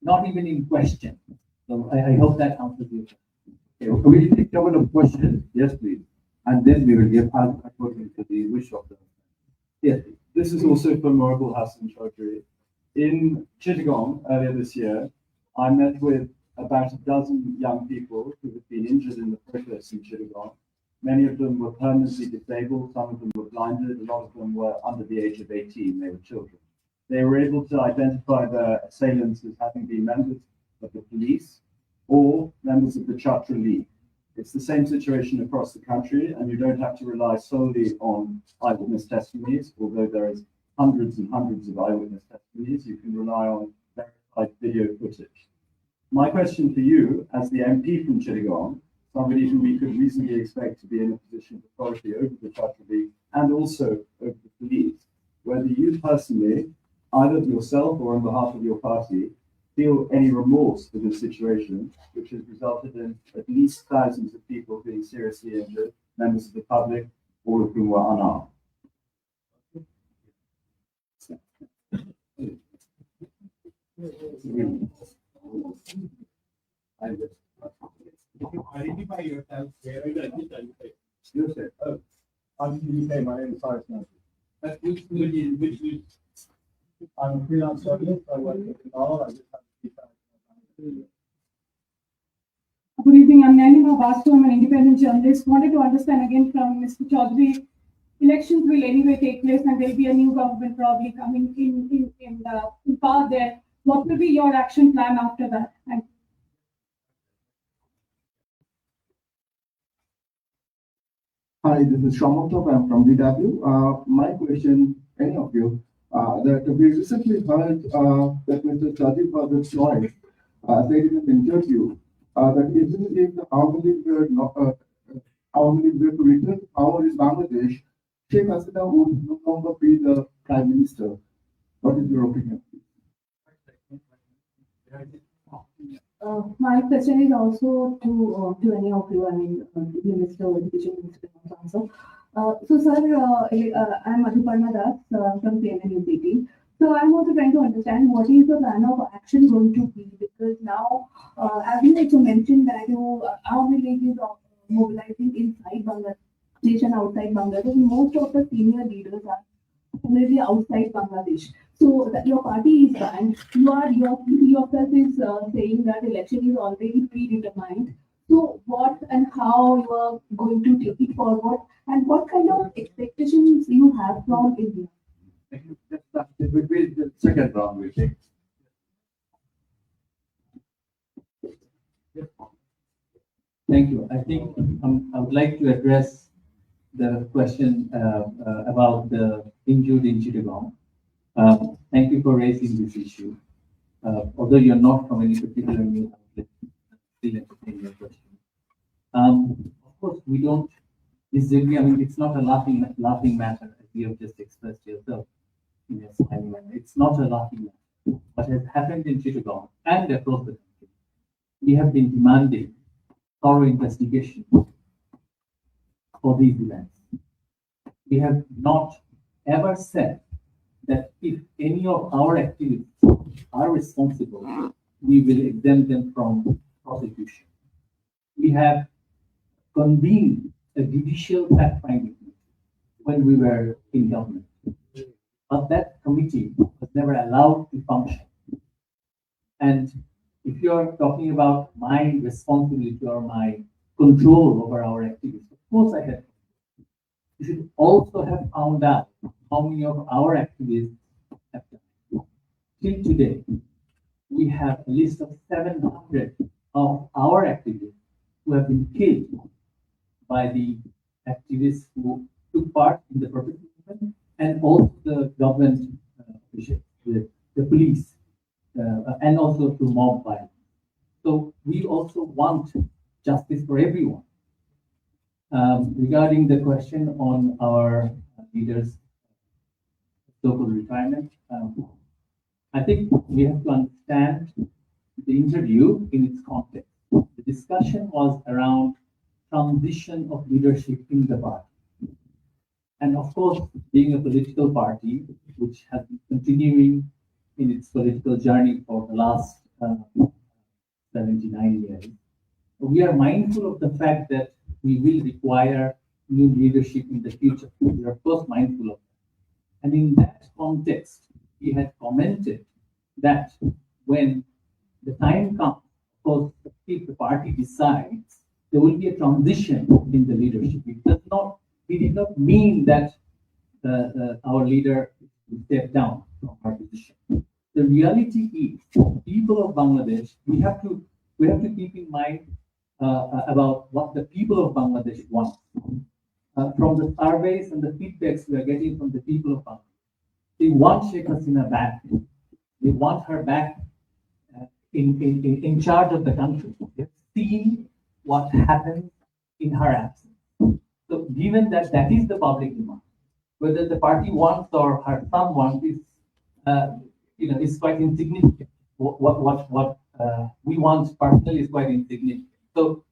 not even in question. So I hope that answers your question.
Okay, we take a couple of questions. Yes, please. And then we will give according to the wish of the. Yes, please.
This is also from Morabul Hassan Chaudhry. In Chittagong earlier this year, I met with about a dozen young people who had been injured in the protests in Chittagong. Many of them were permanently disabled, some of them were blinded, a lot of them were under the age of 18, they were children. They were able to identify the assailants as having been members of the police or members of the Chhatra League. It's the same situation across the country, and you don't have to rely solely on eyewitness testimonies, although there is hundreds and hundreds of eyewitness testimonies. You can rely on verified video footage. My question for you, as the MP from Chittagong, somebody who we could reasonably expect to be in a position of authority over the Chhatra League and also over the police, whether you personally, either yourself or on behalf of your party, feel any remorse for this situation, which has resulted in at least thousands of people being seriously injured, members of the public, all of whom were unarmed. Identify yourself. Where are you identified? You said, identify my name is Faris Nasri. Which I'm a freelance journalist. I work in law. I just have to be.
Good evening. I'm Nanima Basu. I'm an independent journalist. Wanted to understand again from Mr. Chaudhry, elections will anyway take place and there'll be a new government probably coming in power there. What will be your action plan after that? Thank you.
Hi, this is Shamatop. I'm from DW. My question, any of you, that we recently heard that Mr. Sajid Bahadur Choi said in an interview that even if the Awami League were to return to power in Bangladesh, Sheikh Hasina would no longer be the Prime Minister. What is your opinion?
My question is also to any of you, I mean, Minister, Education Minister also. So, sir, I'm Madhuparna Das from CNN UPT. So, I'm also trying to understand what is the plan of action going to be, because now, as you also mentioned that Awami League is mobilizing inside Bangladesh and outside Bangladesh. Most of the senior leaders are maybe outside Bangladesh. So that your party is banned. Yourself is saying that election is already predetermined. So what and how you are going to take it forward, and what kind of expectations you have from India?
The second round we take.
Thank you. I think I would like to address the question about the injured in Chittagong. Thank you for raising this issue. Although you're not from any particular news outlet, still entertain your question. Of course, we don't disagree. I mean, it's not a laughing matter, as you have just expressed yourself. Yes, I mean, it's not a laughing matter. What has happened in Chittagong and across the country, we have been demanding thorough investigation for these events. We have not ever said that if any of our activists are responsible, we will exempt them from prosecution. We have convened a judicial fact-finding committee when we were in government, but that committee was never allowed to function. And if you are talking about my responsibility or my control over our activities, of course I have. You should also have found out how many of our activists have done. Till today, we have a list of 700 of our activists who have been killed by the activists who took part in the protest movement and also the government officials, the police, and also through mob violence. So we also want justice for everyone. Regarding the question on our leaders' local retirement, I think we have to understand the interview in its context. The discussion was around transition of leadership in the party. And of course, being a political party, which has been continuing in its political journey for the last 79 years, we are mindful of the fact that we will require new leadership in the future. We are first mindful of that. And in that context, he had commented that when the time comes, of course, if the party decides, there will be a transition in the leadership. It did not mean that our leader will step down from our position. The reality is, people of Bangladesh, we have to keep in mind about what the people of Bangladesh want. From the surveys and the feedbacks we are getting from the people of Bangladesh, they want Sheikh Hasina back. They want her back in charge of the country. They've seen what happened in her absence. So given that that is the public demand, whether the party wants or her son wants is quite insignificant. What we want personally is quite insignificant. So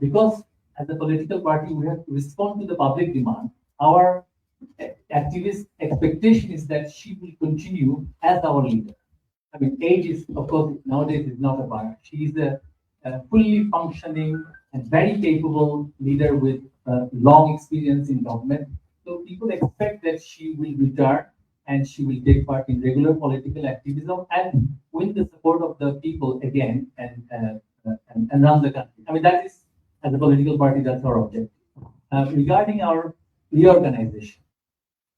because as a political party we have to respond to the public demand, our activist expectation is that she will continue as our leader. I mean, age is, of course, nowadays is not a bar. She is a fully functioning and very capable leader with long experience in government. So people expect that she will return and she will take part in regular political activism and win the support of the people again and run the country. I mean, that is, as a political party, that's our objective. Regarding our reorganization,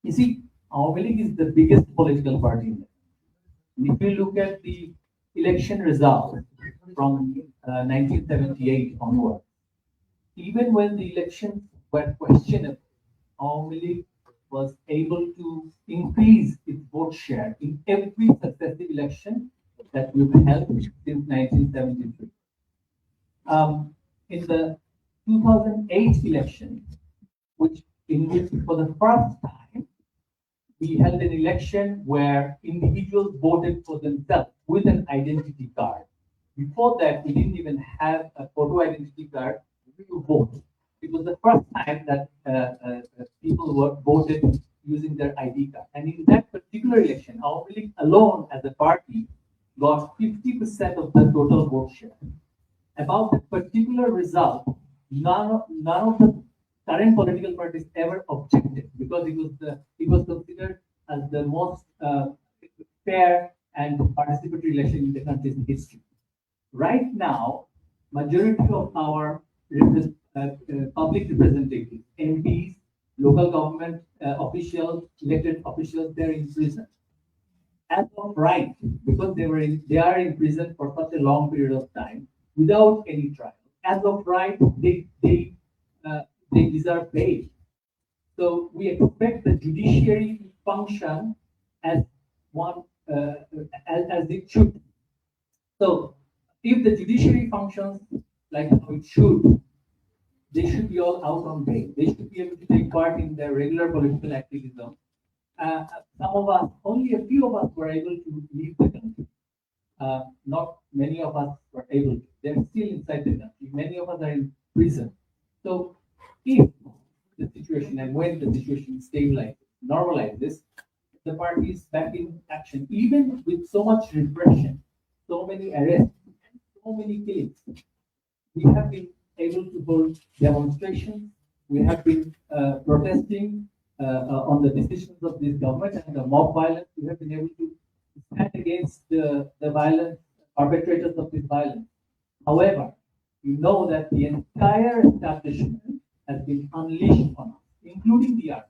you see, Awami League is the biggest political party in the country. If you look at the election results from 1978 onward, even when the elections were questionable, Awami League was able to increase its vote share in every successive election that we've held since 1973. In the 2008 election, in which for the first time we held an election where individuals voted for themselves with an identity card. Before that, we didn't even have a photo identity card to vote. It was the first time that people were voted using their ID card. And in that particular election, Awami League alone as a party got 50% of the total vote share. About the particular result, none of the current political parties ever objected because it was considered as the most fair and participatory election in the country's history. Right now, majority of our public representatives, MPs, local government officials, elected officials, they're in prison. As of right, because they are in prison for such a long period of time without any trial. As of right, they deserve bail. So we expect the judiciary to function as one as it should. So if the judiciary functions like how it should, they should be all out on bail. They should be able to take part in their regular political activism. Some of us, only a few of us were able to leave the country. Not many of us were able to. They're still inside the country. Many of us are in prison. So if the situation and when the situation stabilizes, normalizes, the party is back in action, even with so much repression, so many arrests, and so many killings. We have been able to hold demonstrations. We have been protesting on the decisions of this government and the mob violence. We have been able to stand against the violence perpetrators of this violence. However, you know that the entire establishment has been unleashed on us, including the army.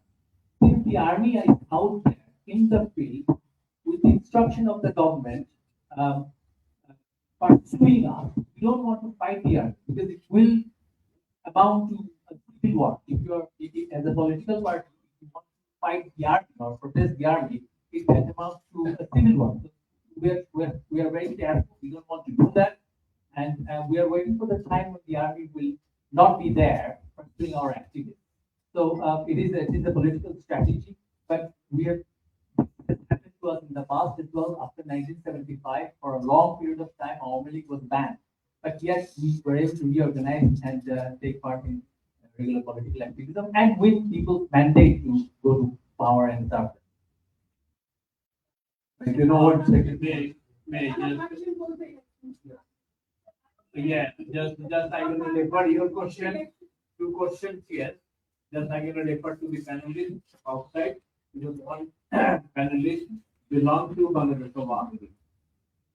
Since the army is out there in the field with the instruction of the government pursuing us, we don't want to fight the army because it will amount to a civil war. If you are, as a political party, if you want to fight the army or protest the army, it can amount to a civil war. So we are very careful. We don't want to do that. And we are waiting for the time when the army will not be there pursuing our activities. So it is a political strategy, but this has happened to us in the past as well. After 1975, for a long period of time, Awami League was banned. But yet we were able to reorganize and take part in regular political activism and with people's mandate to go to power and serve.
You know what,
May yeah, just I'm going to refer your question, two questions here. Just I'm going to refer to the panelists outside. Because one panelist belongs to Bangladesh Awami League.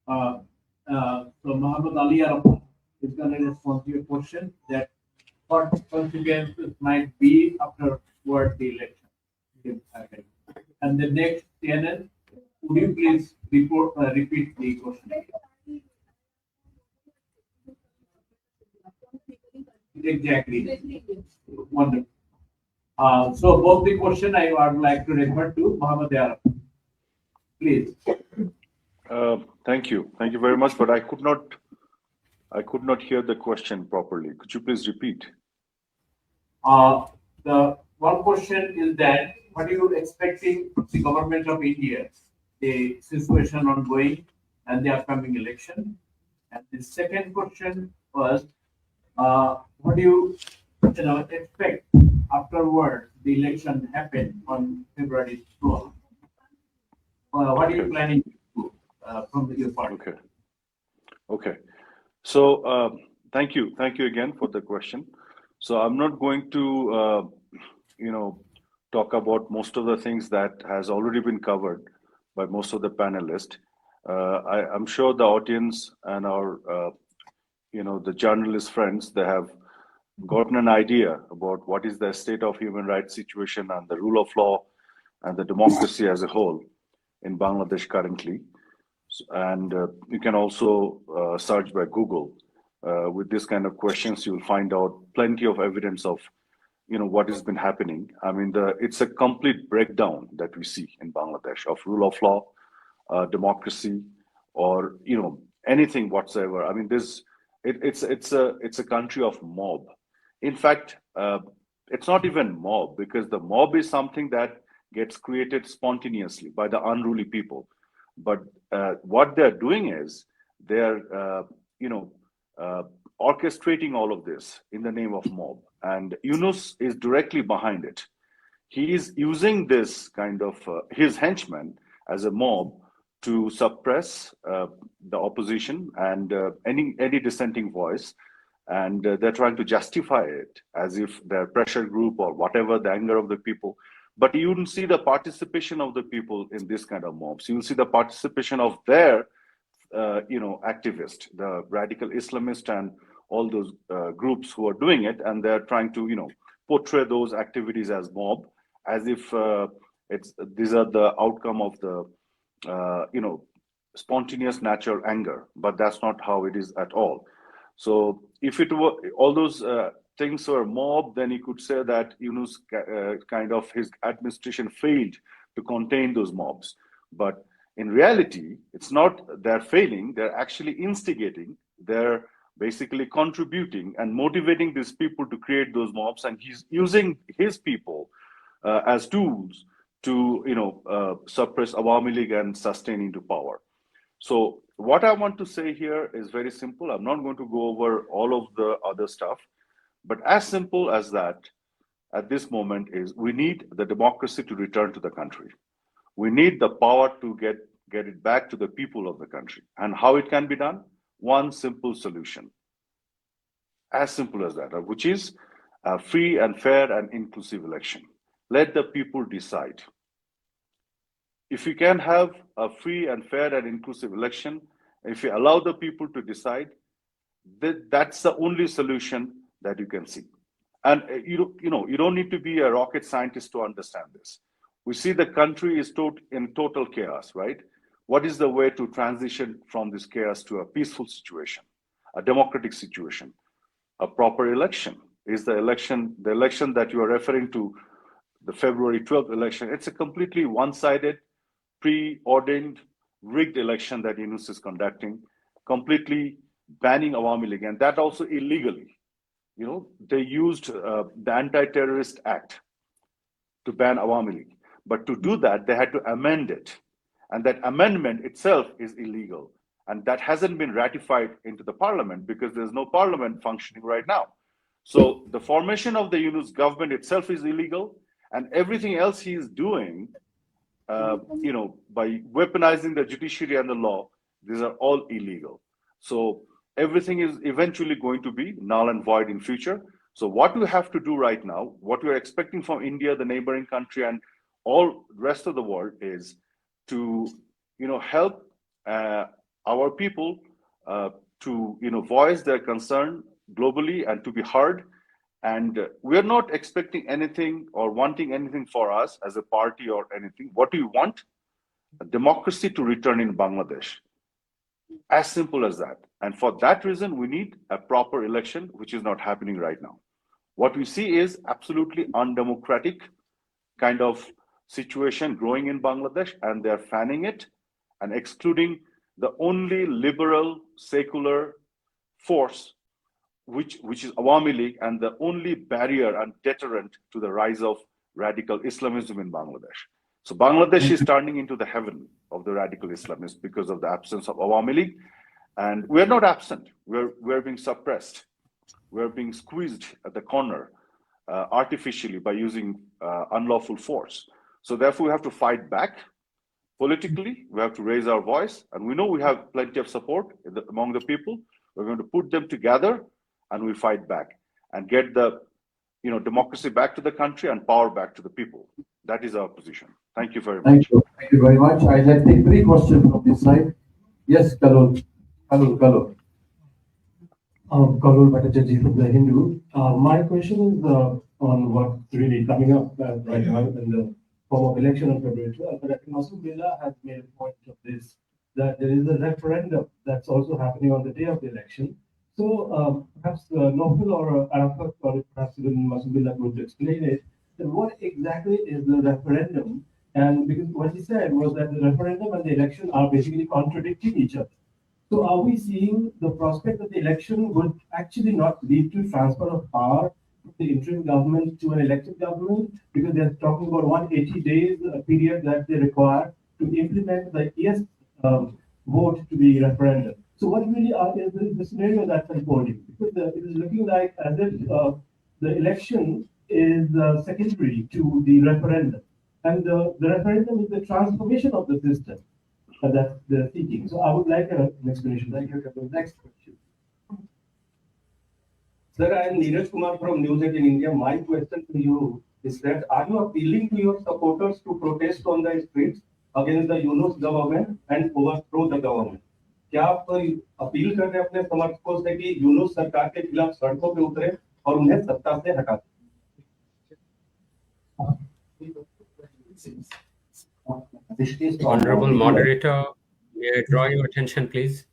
So Muhammad Ali Arafat is going to respond to your question that what consequences might be afterward the election. And the next CNN, would you please repeat the question? Exactly. Wonderful. So both the question I would like to refer to Muhammad Arafat. Please.
Thank you very much, but I could not hear the question properly. Could you please repeat?
The one question is that what are you expecting the government of India, the situation ongoing and the upcoming election? And the second question was, what do you expect afterward the election happened on February 12th? What are you planning to do from your part?
Okay. So thank you again for the question. So I'm not going to talk about most of the things that has already been covered by most of the panelists. I'm sure the audience and our the journalist friends, they have gotten an idea about what is the state of human rights situation and the rule of law and the democracy as a whole in Bangladesh currently. And you can also search by Google. With this kind of questions, you'll find out plenty of evidence of what has been happening. I mean, it's a complete breakdown that we see in Bangladesh of rule of law, democracy, or anything whatsoever. I mean, it's a country of mob. In fact, it's not even mob, because the mob is something that gets created spontaneously by the unruly people. But what they're doing is they're orchestrating all of this in the name of mob, and Yunus is directly behind it. He is using this kind of his henchmen as a mob to suppress the opposition and any dissenting voice, and they're trying to justify it as if they're pressure group or whatever, the anger of the people. But you wouldn't see the participation of the people in this kind of mobs. You'll see the participation of their activists, the radical Islamists and all those groups who are doing it, and they're trying to portray those activities as mob, as if these are the outcome of the spontaneous natural anger. But that's not how it is at all. So if it were all those things were mob, then you could say that Yunus his administration failed to contain those mobs. But in reality, it's not they're failing, they're actually instigating, they're basically contributing and motivating these people to create those mobs, and he's using his people as tools to suppress Awami League and sustain into power. So what I want to say here is very simple. I'm not going to go over all of the other stuff, but as simple as that at this moment is we need the democracy to return to the country. We need the power to get it back to the people of the country. And how it can be done? One simple solution. As simple as that, which is a free and fair and inclusive election. Let the people decide. If you can have a free and fair and inclusive election, if you allow the people to decide, that's the only solution that you can see. And you don't need to be a rocket scientist to understand this. We see the country is in total chaos, right? What is the way to transition from this chaos to a peaceful situation, a democratic situation? A proper election is the election that you are referring to, the February 12th election. It's a completely one-sided, preordained, rigged election that Yunus is conducting, completely banning Awami League, and that also illegally. They used the Anti-Terrorist Act to ban Awami League. But to do that, they had to amend it. And that amendment itself is illegal. And that hasn't been ratified into the parliament because there's no parliament functioning right now. So the formation of the Yunus government itself is illegal. And everything else he is doing, by weaponizing the judiciary and the law, these are all illegal. So everything is eventually going to be null and void in future. So what we have to do right now, what we're expecting from India, the neighboring country, and all the rest of the world is to, help our people to, voice their concern globally and to be heard. And we're not expecting anything or wanting anything for us as a party or anything. What do you want? A democracy to return in Bangladesh. As simple as that. And for that reason, we need a proper election, which is not happening right now. What we see is absolutely undemocratic kind of situation growing in Bangladesh, and they're fanning it and excluding the only liberal, secular force, which is Awami League, and the only barrier and deterrent to the rise of radical Islamism in Bangladesh. So Bangladesh is turning into the heaven of the radical Islamists because of the absence of Awami League. And we're not absent. We're being suppressed. We're being squeezed at the corner artificially by using unlawful force. So therefore, we have to fight back politically. We have to raise our voice. And we know we have plenty of support among the people. We're going to put them together and we fight back and get the democracy back to the country and power back to the people. That is our position. Thank you very much.
Thank you. Thank you very much. I'll take 3 questions from this side. Yes, Kalul. Kalul.
Kalul Bhattacharjee from The Hindu. My question is on what's really coming up right now in the form of election on February 12th. But I think also Billah has made a point of this, that there is a referendum that's also happening on the day of the election. So perhaps Nofil or Arafat or perhaps even Masumbillah could explain it. Then what exactly is the referendum? And because what he said was that the referendum and the election are basically contradicting each other. So are we seeing the prospect that the election would actually not lead to transfer of power from the interim government to an elected government? Because they're talking about 180 days period that they require to implement the yes vote to the referendum. So what really is the scenario that's unfolding? Because it is looking like as if the election is secondary to the referendum. And the referendum is the transformation of the system that they're seeking. So I would like an explanation. Thank you. Next question. Sir, I am Neeraj Kumar from News 18 India. My question to you is that are you appealing to your supporters to protest on the streets against the Yunus government and overthrow the government? क्या आप appeal कर रहे हैं अपने समर्थकों से कि यूनुस सरकार के खिलाफ सड़कों पे उतरे और उन्हें सत्ता से हटा दें?
Honorable moderator, may I draw your attention, please?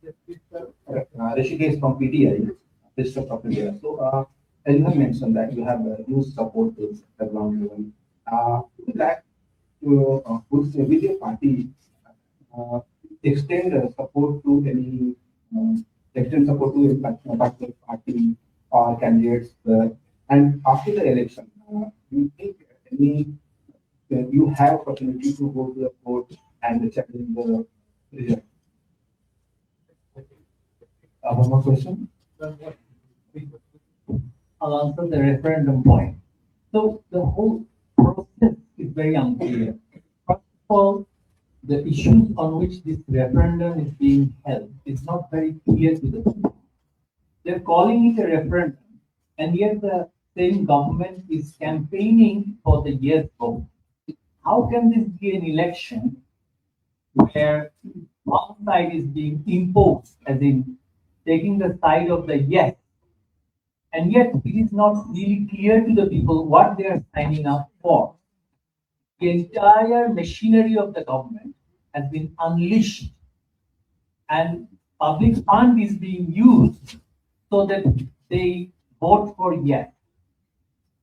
Rishikesh from PTI, District of India. So, as you have mentioned that you have used support to the ground level. Would like to with your party extend support to any particular party or candidates, and after the election, do you think you have opportunity to go to the court and challenge the result?
One more question.
I'll answer the referendum point. So the whole process is very unclear. First of all, the issues on which this referendum is being held is not very clear to the people. They're calling it a referendum, and yet the same government is campaigning for the yes vote. How can this be an election where one side is being imposed, as in taking the side of the yes, and yet it is not really clear to the people what they are signing up for. The entire machinery of the government has been unleashed, and public fund is being used so that they vote for yes.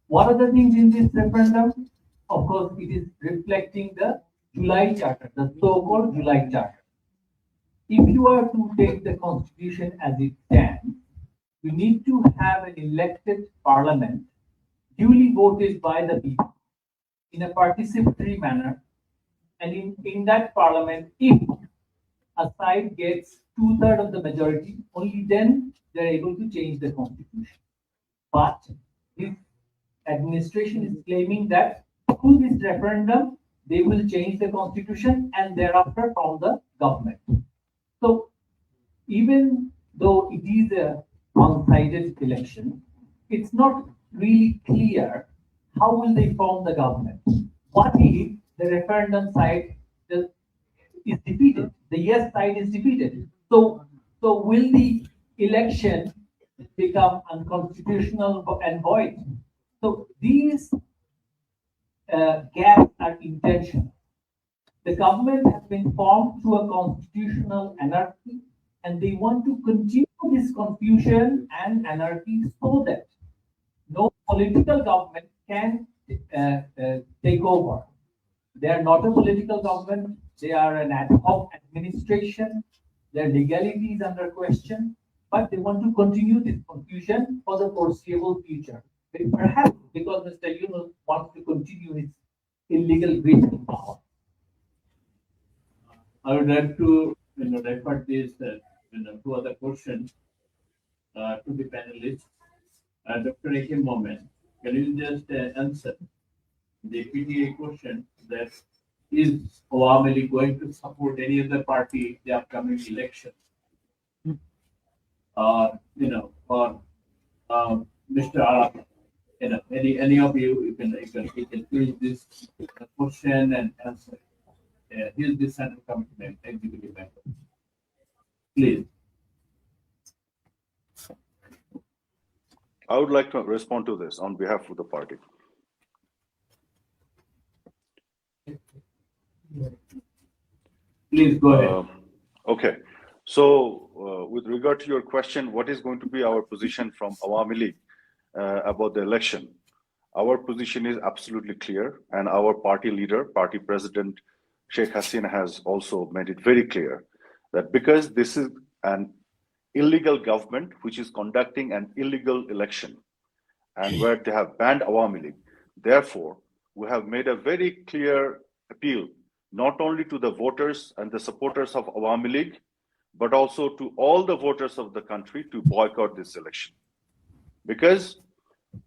What are the things in this referendum? Of course, it is reflecting the July Charter, the so-called July Charter. If you are to take the constitution as it stands, you need to have an elected parliament duly voted by the people in a participatory manner. And in that parliament, if a side gets 2/3 of the majority, only then they're able to change the constitution. But this administration is claiming that through this referendum, they will change the constitution and thereafter from the government. So even though it is a one-sided election, it's not really clear how will they form the government. What if the referendum side is defeated? The yes side is defeated. So will the election become unconstitutional and void? So these gaps are intentional. The government has been formed through a constitutional anarchy, and they want to continue this confusion and anarchy so that no political government can take over. They are not a political government. They are an ad hoc administration. Their legality is under question, but they want to continue this confusion for the foreseeable future. Perhaps because Mr. Yunus wants to continue his illegal grip in power.
I would like to refer this to other questions to the panelists. Dr. Akim Momen, can you just answer the PTA question that is Awami League going to support any other party in the upcoming election? Or Mr. Arab, any of you can please this question and answer. Here's the Central Committee executive member. Please.
I would like to respond to this on behalf of the party.
Please go ahead.
Okay. So with regard to your question, what is going to be our position from Awami League about the election? Our position is absolutely clear, and our party leader, party president, Sheikh Hasina, has also made it very clear that because this is an illegal government which is conducting an illegal election and where they have banned Awami League, therefore, we have made a very clear appeal not only to the voters and the supporters of Awami League, but also to all the voters of the country to boycott this election. Because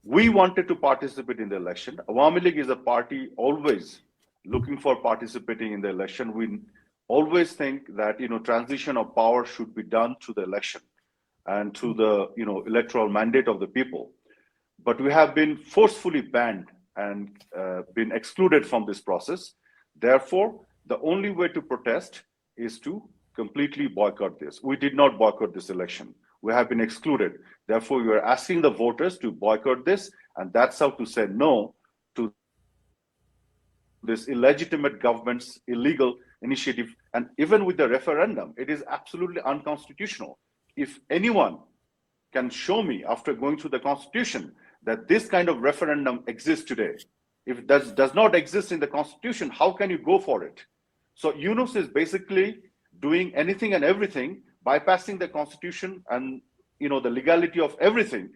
we wanted to participate in the election. Awami League is a party always looking for participating in the election. We always think that transition of power should be done to the election and to the electoral mandate of the people. But we have been forcefully banned and been excluded from this process. Therefore, the only way to protest is to completely boycott this. We did not boycott this election. We have been excluded. Therefore, we are asking the voters to boycott this, and that's how to say no to this illegitimate government's illegal initiative. And even with the referendum, it is absolutely unconstitutional. If anyone can show me after going through the constitution that this kind of referendum exists today, if it does not exist in the constitution, how can you go for it? So Yunus is basically doing anything and everything, bypassing the constitution and the legality of everything,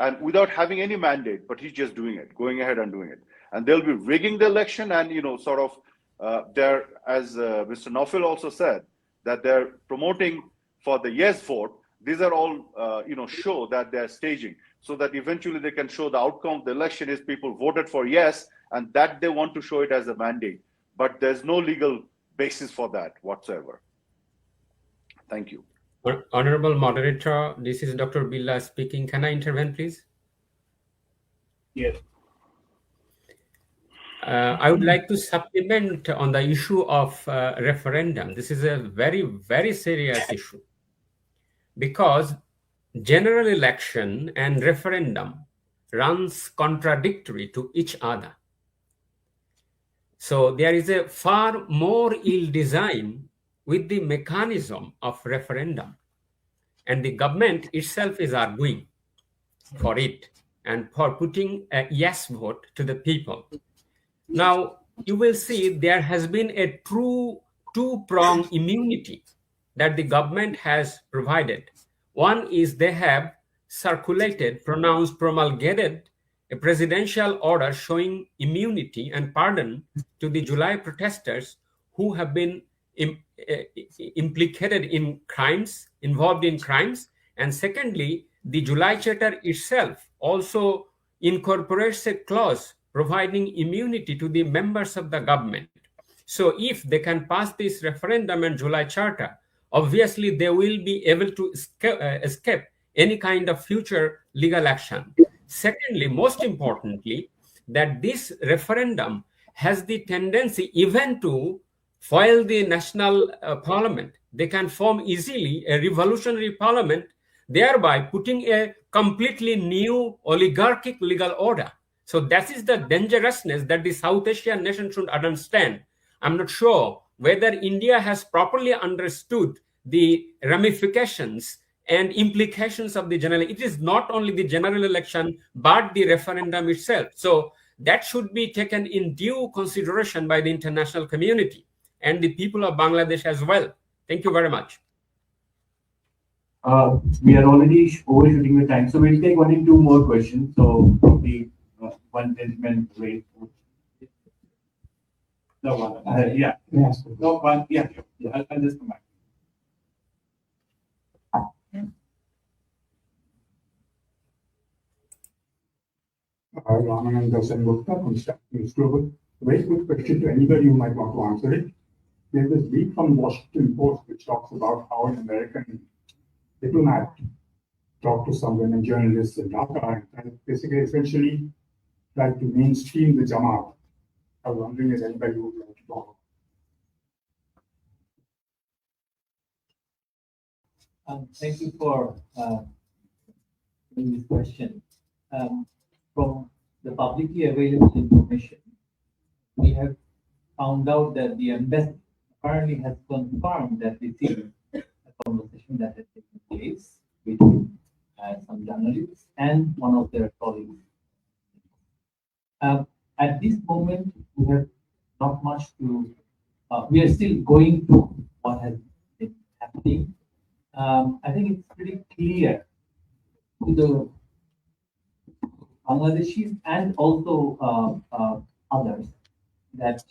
and without having any mandate, but he's just doing it, going ahead and doing it. And they'll be rigging the election, and they're, as Mr. Naufel also said, that they're promoting for the yes vote. These are all show that they're staging, so that eventually they can show the outcome of the election is people voted for yes, and that they want to show it as a mandate. But there's no legal basis for that whatsoever. Thank you.
Honorable Moderator, this is Dr. Billah speaking. Can I intervene, please?
Yes.
I would like to supplement on the issue of referendum. This is a very, very serious issue because general election and referendum runs contradictory to each other. So there is a far more ill design with the mechanism of referendum, and the government itself is arguing for it and for putting a yes vote to the people. Now, you will see there has been a true two-pronged immunity that the government has provided. One is they have circulated, pronounced, promulgated a presidential order showing immunity and pardon to the July protesters who have been implicated in crimes, involved in crimes. And secondly, the July Charter itself also incorporates a clause providing immunity to the members of the government. So if they can pass this referendum and July Charter, obviously they will be able to escape any kind of future legal action. Secondly, most importantly, that this referendum has the tendency even to foil the national parliament. They can form easily a revolutionary parliament, thereby putting a completely new oligarchic legal order. So that is the dangerousness that the South Asian nation should understand. I'm not sure whether India has properly understood the ramifications and implications of the general. It is not only the general election, but the referendum itself. So that should be taken in due consideration by the international community and the people of Bangladesh as well. Thank you very much.
We are already overshooting the time, so we'll take only two more questions. So probably one gentleman wait. No one. Yeah. No one. Yeah. I'll just come back.
Ramananda Sengupta from Star News Global. Very good question to anybody who might want to answer it. There's this leak from Washington Post which talks about how an American diplomat talked to some women journalists in Dhaka and basically essentially tried to mainstream the Jamaat. I was wondering if anybody would like to talk.
Thank you for this question. From the publicly available information, we have found out that the embassy apparently has confirmed that this is a conversation that has taken place between some journalists and one of their colleagues. At this moment, we have not much to, we are still going through what has been happening. I think it's pretty clear to the Bangladeshis and also others that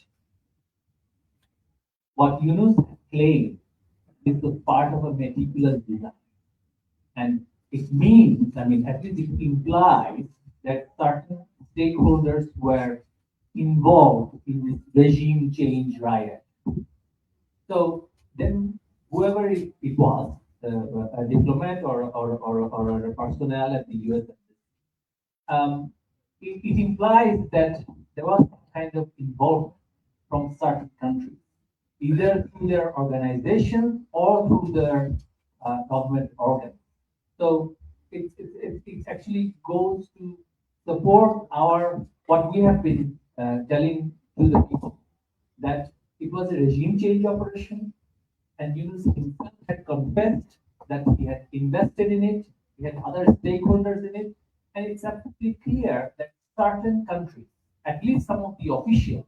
what Yunus claimed is the part of a meticulous design. And it means, I mean, at least it implies that certain stakeholders were involved in this regime change riot. So then whoever it was, a diplomat or a personnel at the US, it implies that there was some kind of involvement from certain countries, either through their organization or through their government organs. So it actually goes to support what we have been telling to the people, that it was a regime change operation, and Yunus himself had confessed that he had invested in it, he had other stakeholders in it, and it's absolutely clear that certain countries, at least some of the officials,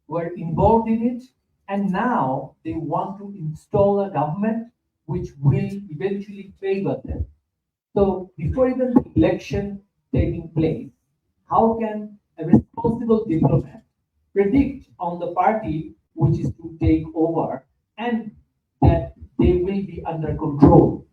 were involved in it, and now they want to install a government which will eventually favor them. So before even the election taking place, how can a responsible diplomat predict on the party which is to take over and that they will be under control?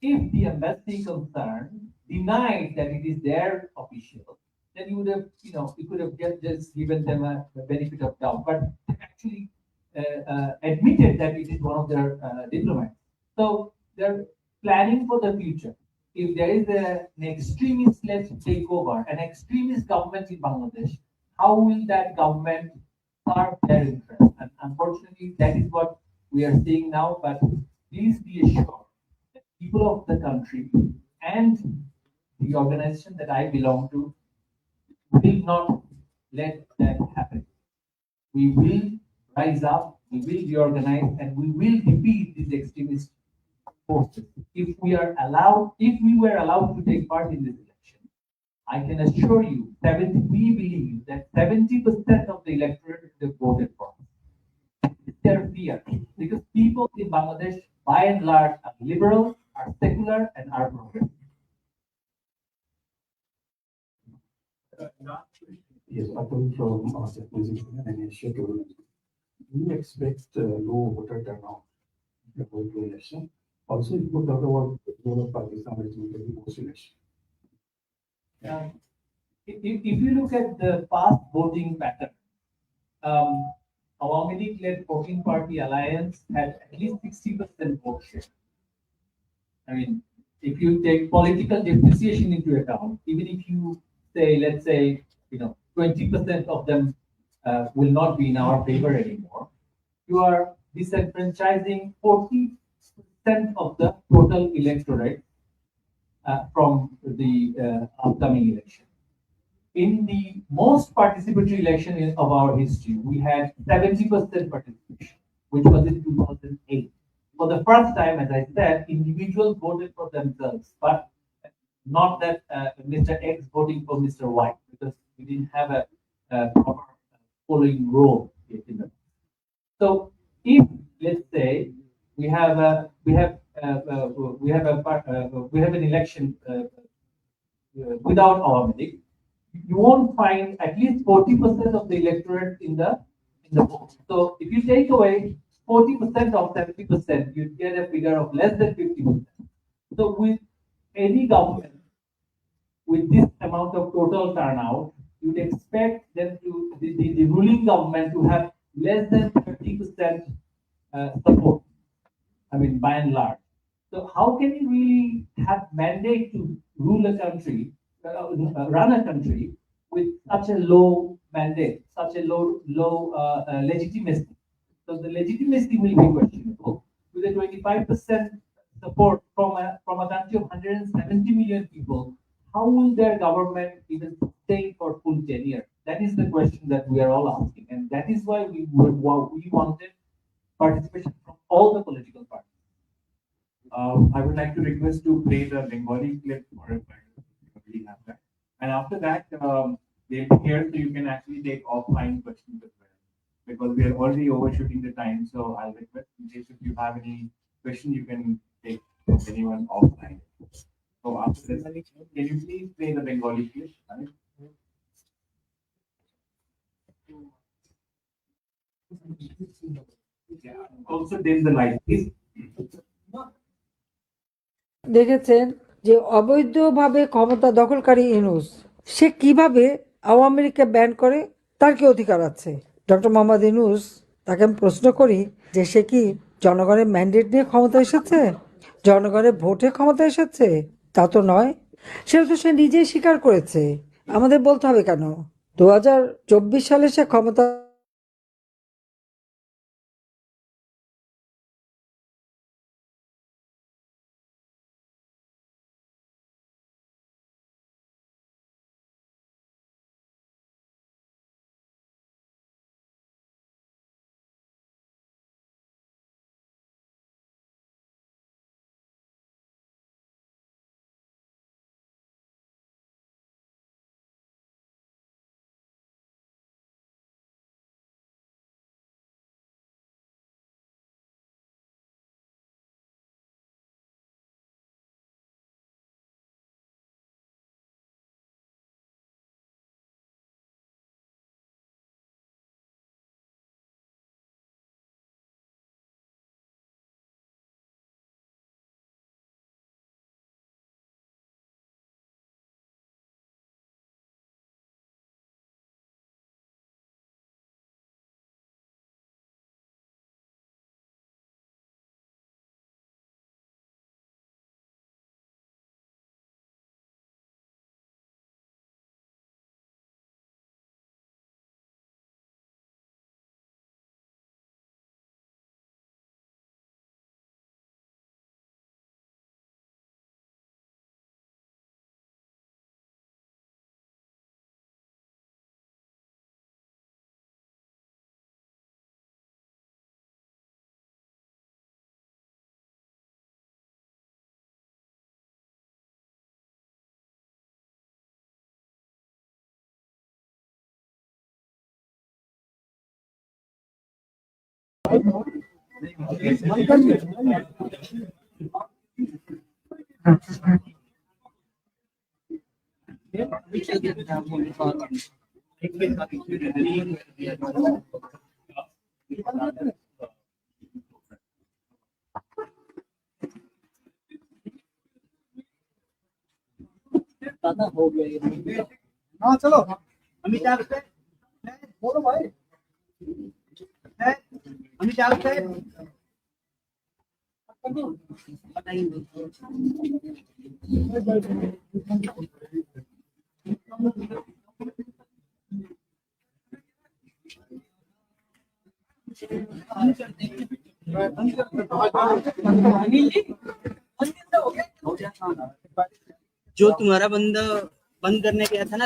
If the embassy concerned denied that it is their official, then you would have, you could have just given them a benefit of doubt, but actually admitted that it is one of their diplomats. So they're planning for the future. If there is an extremist-led takeover, an extremist government in Bangladesh, how will that government serve their interests? And unfortunately, that is what we are seeing now. But please be assured that people of the country and the organization that I belong to will not let that happen. We will rise up, we will reorganize, and we will defeat these extremist forces. If we were allowed to take part in this election, I can assure you, we believe that 70% of the electorate would have voted for us. It's their fear, because people in Bangladesh, by and large, are liberal, are secular, and are progressive.
Yes, Atul from Japanese and Asia Tourism. Do you expect low voter turnout in the whole election? Also, if you could talk about the role of Pakistan which will be post-election.
If you look at the past voting pattern, Awami League-led 14-party alliance had at least 60% vote share. I mean, if you take political depreciation into account, even if you say, let's say, 20% of them will not be in our favor anymore, you are disenfranchising 40% of the total electorate from the upcoming election. In the most participatory election of our history, we had 70% participation, which was in 2008. For the first time, as I said, individuals voted for themselves, but not that Mr. X voting for Mr. Y, because we didn't have a proper following role in them. So, if let's say we have an election without our League, you won't find at least 40% of the electorate in the vote. So if you take away 40% of 70%, you get a figure of less than 50%. So with any government with this amount of total turnout, you'd expect them to the ruling government to have less than 30% support. I mean, by and large. So how can you really have mandate to rule a country, run a country with such a low mandate, such a low legitimacy? So the legitimacy will be questionable. With a 25% support from a country of 170 million people, how will their government even stay for full tenure? That is the question that we are all asking, and that is why we wanted participation from all the political parties.
I would like to request to play the Bengali clip for a already have that. And after that, they'll be here so you can actually take offline questions as well. Because we are already overshooting the time, so I'll request in case if you have any question, you can take from anyone offline. So after this, can you please play the Bengali clip? Right? Yeah. Also dim the light, please.
দেখেছেন যে অবৈধভাবে ক্ষমতা দখলকারী ইউনূস সে কিভাবে আওয়ামী লীগকে ban করে, তার কি অধিকার আছে? ডক্টর মোহাম্মদ ইউনূস, তাকে আমি প্রশ্ন করি যে সে কি জনগণের ম্যান্ডেট নিয়ে ক্ষমতা এসেছে, জনগণের ভোটে ক্ষমতা এসেছে? তা তো নয়। সেটা তো সে নিজেই স্বীকার করেছে। আমাদের বলতে হবে কেন? 2024 সালে সে ক্ষমতা
हाँ चलो अमित चालते बोलो भाई अमित चालते
जो तुम्हारा बंदा बंद करने गया था ना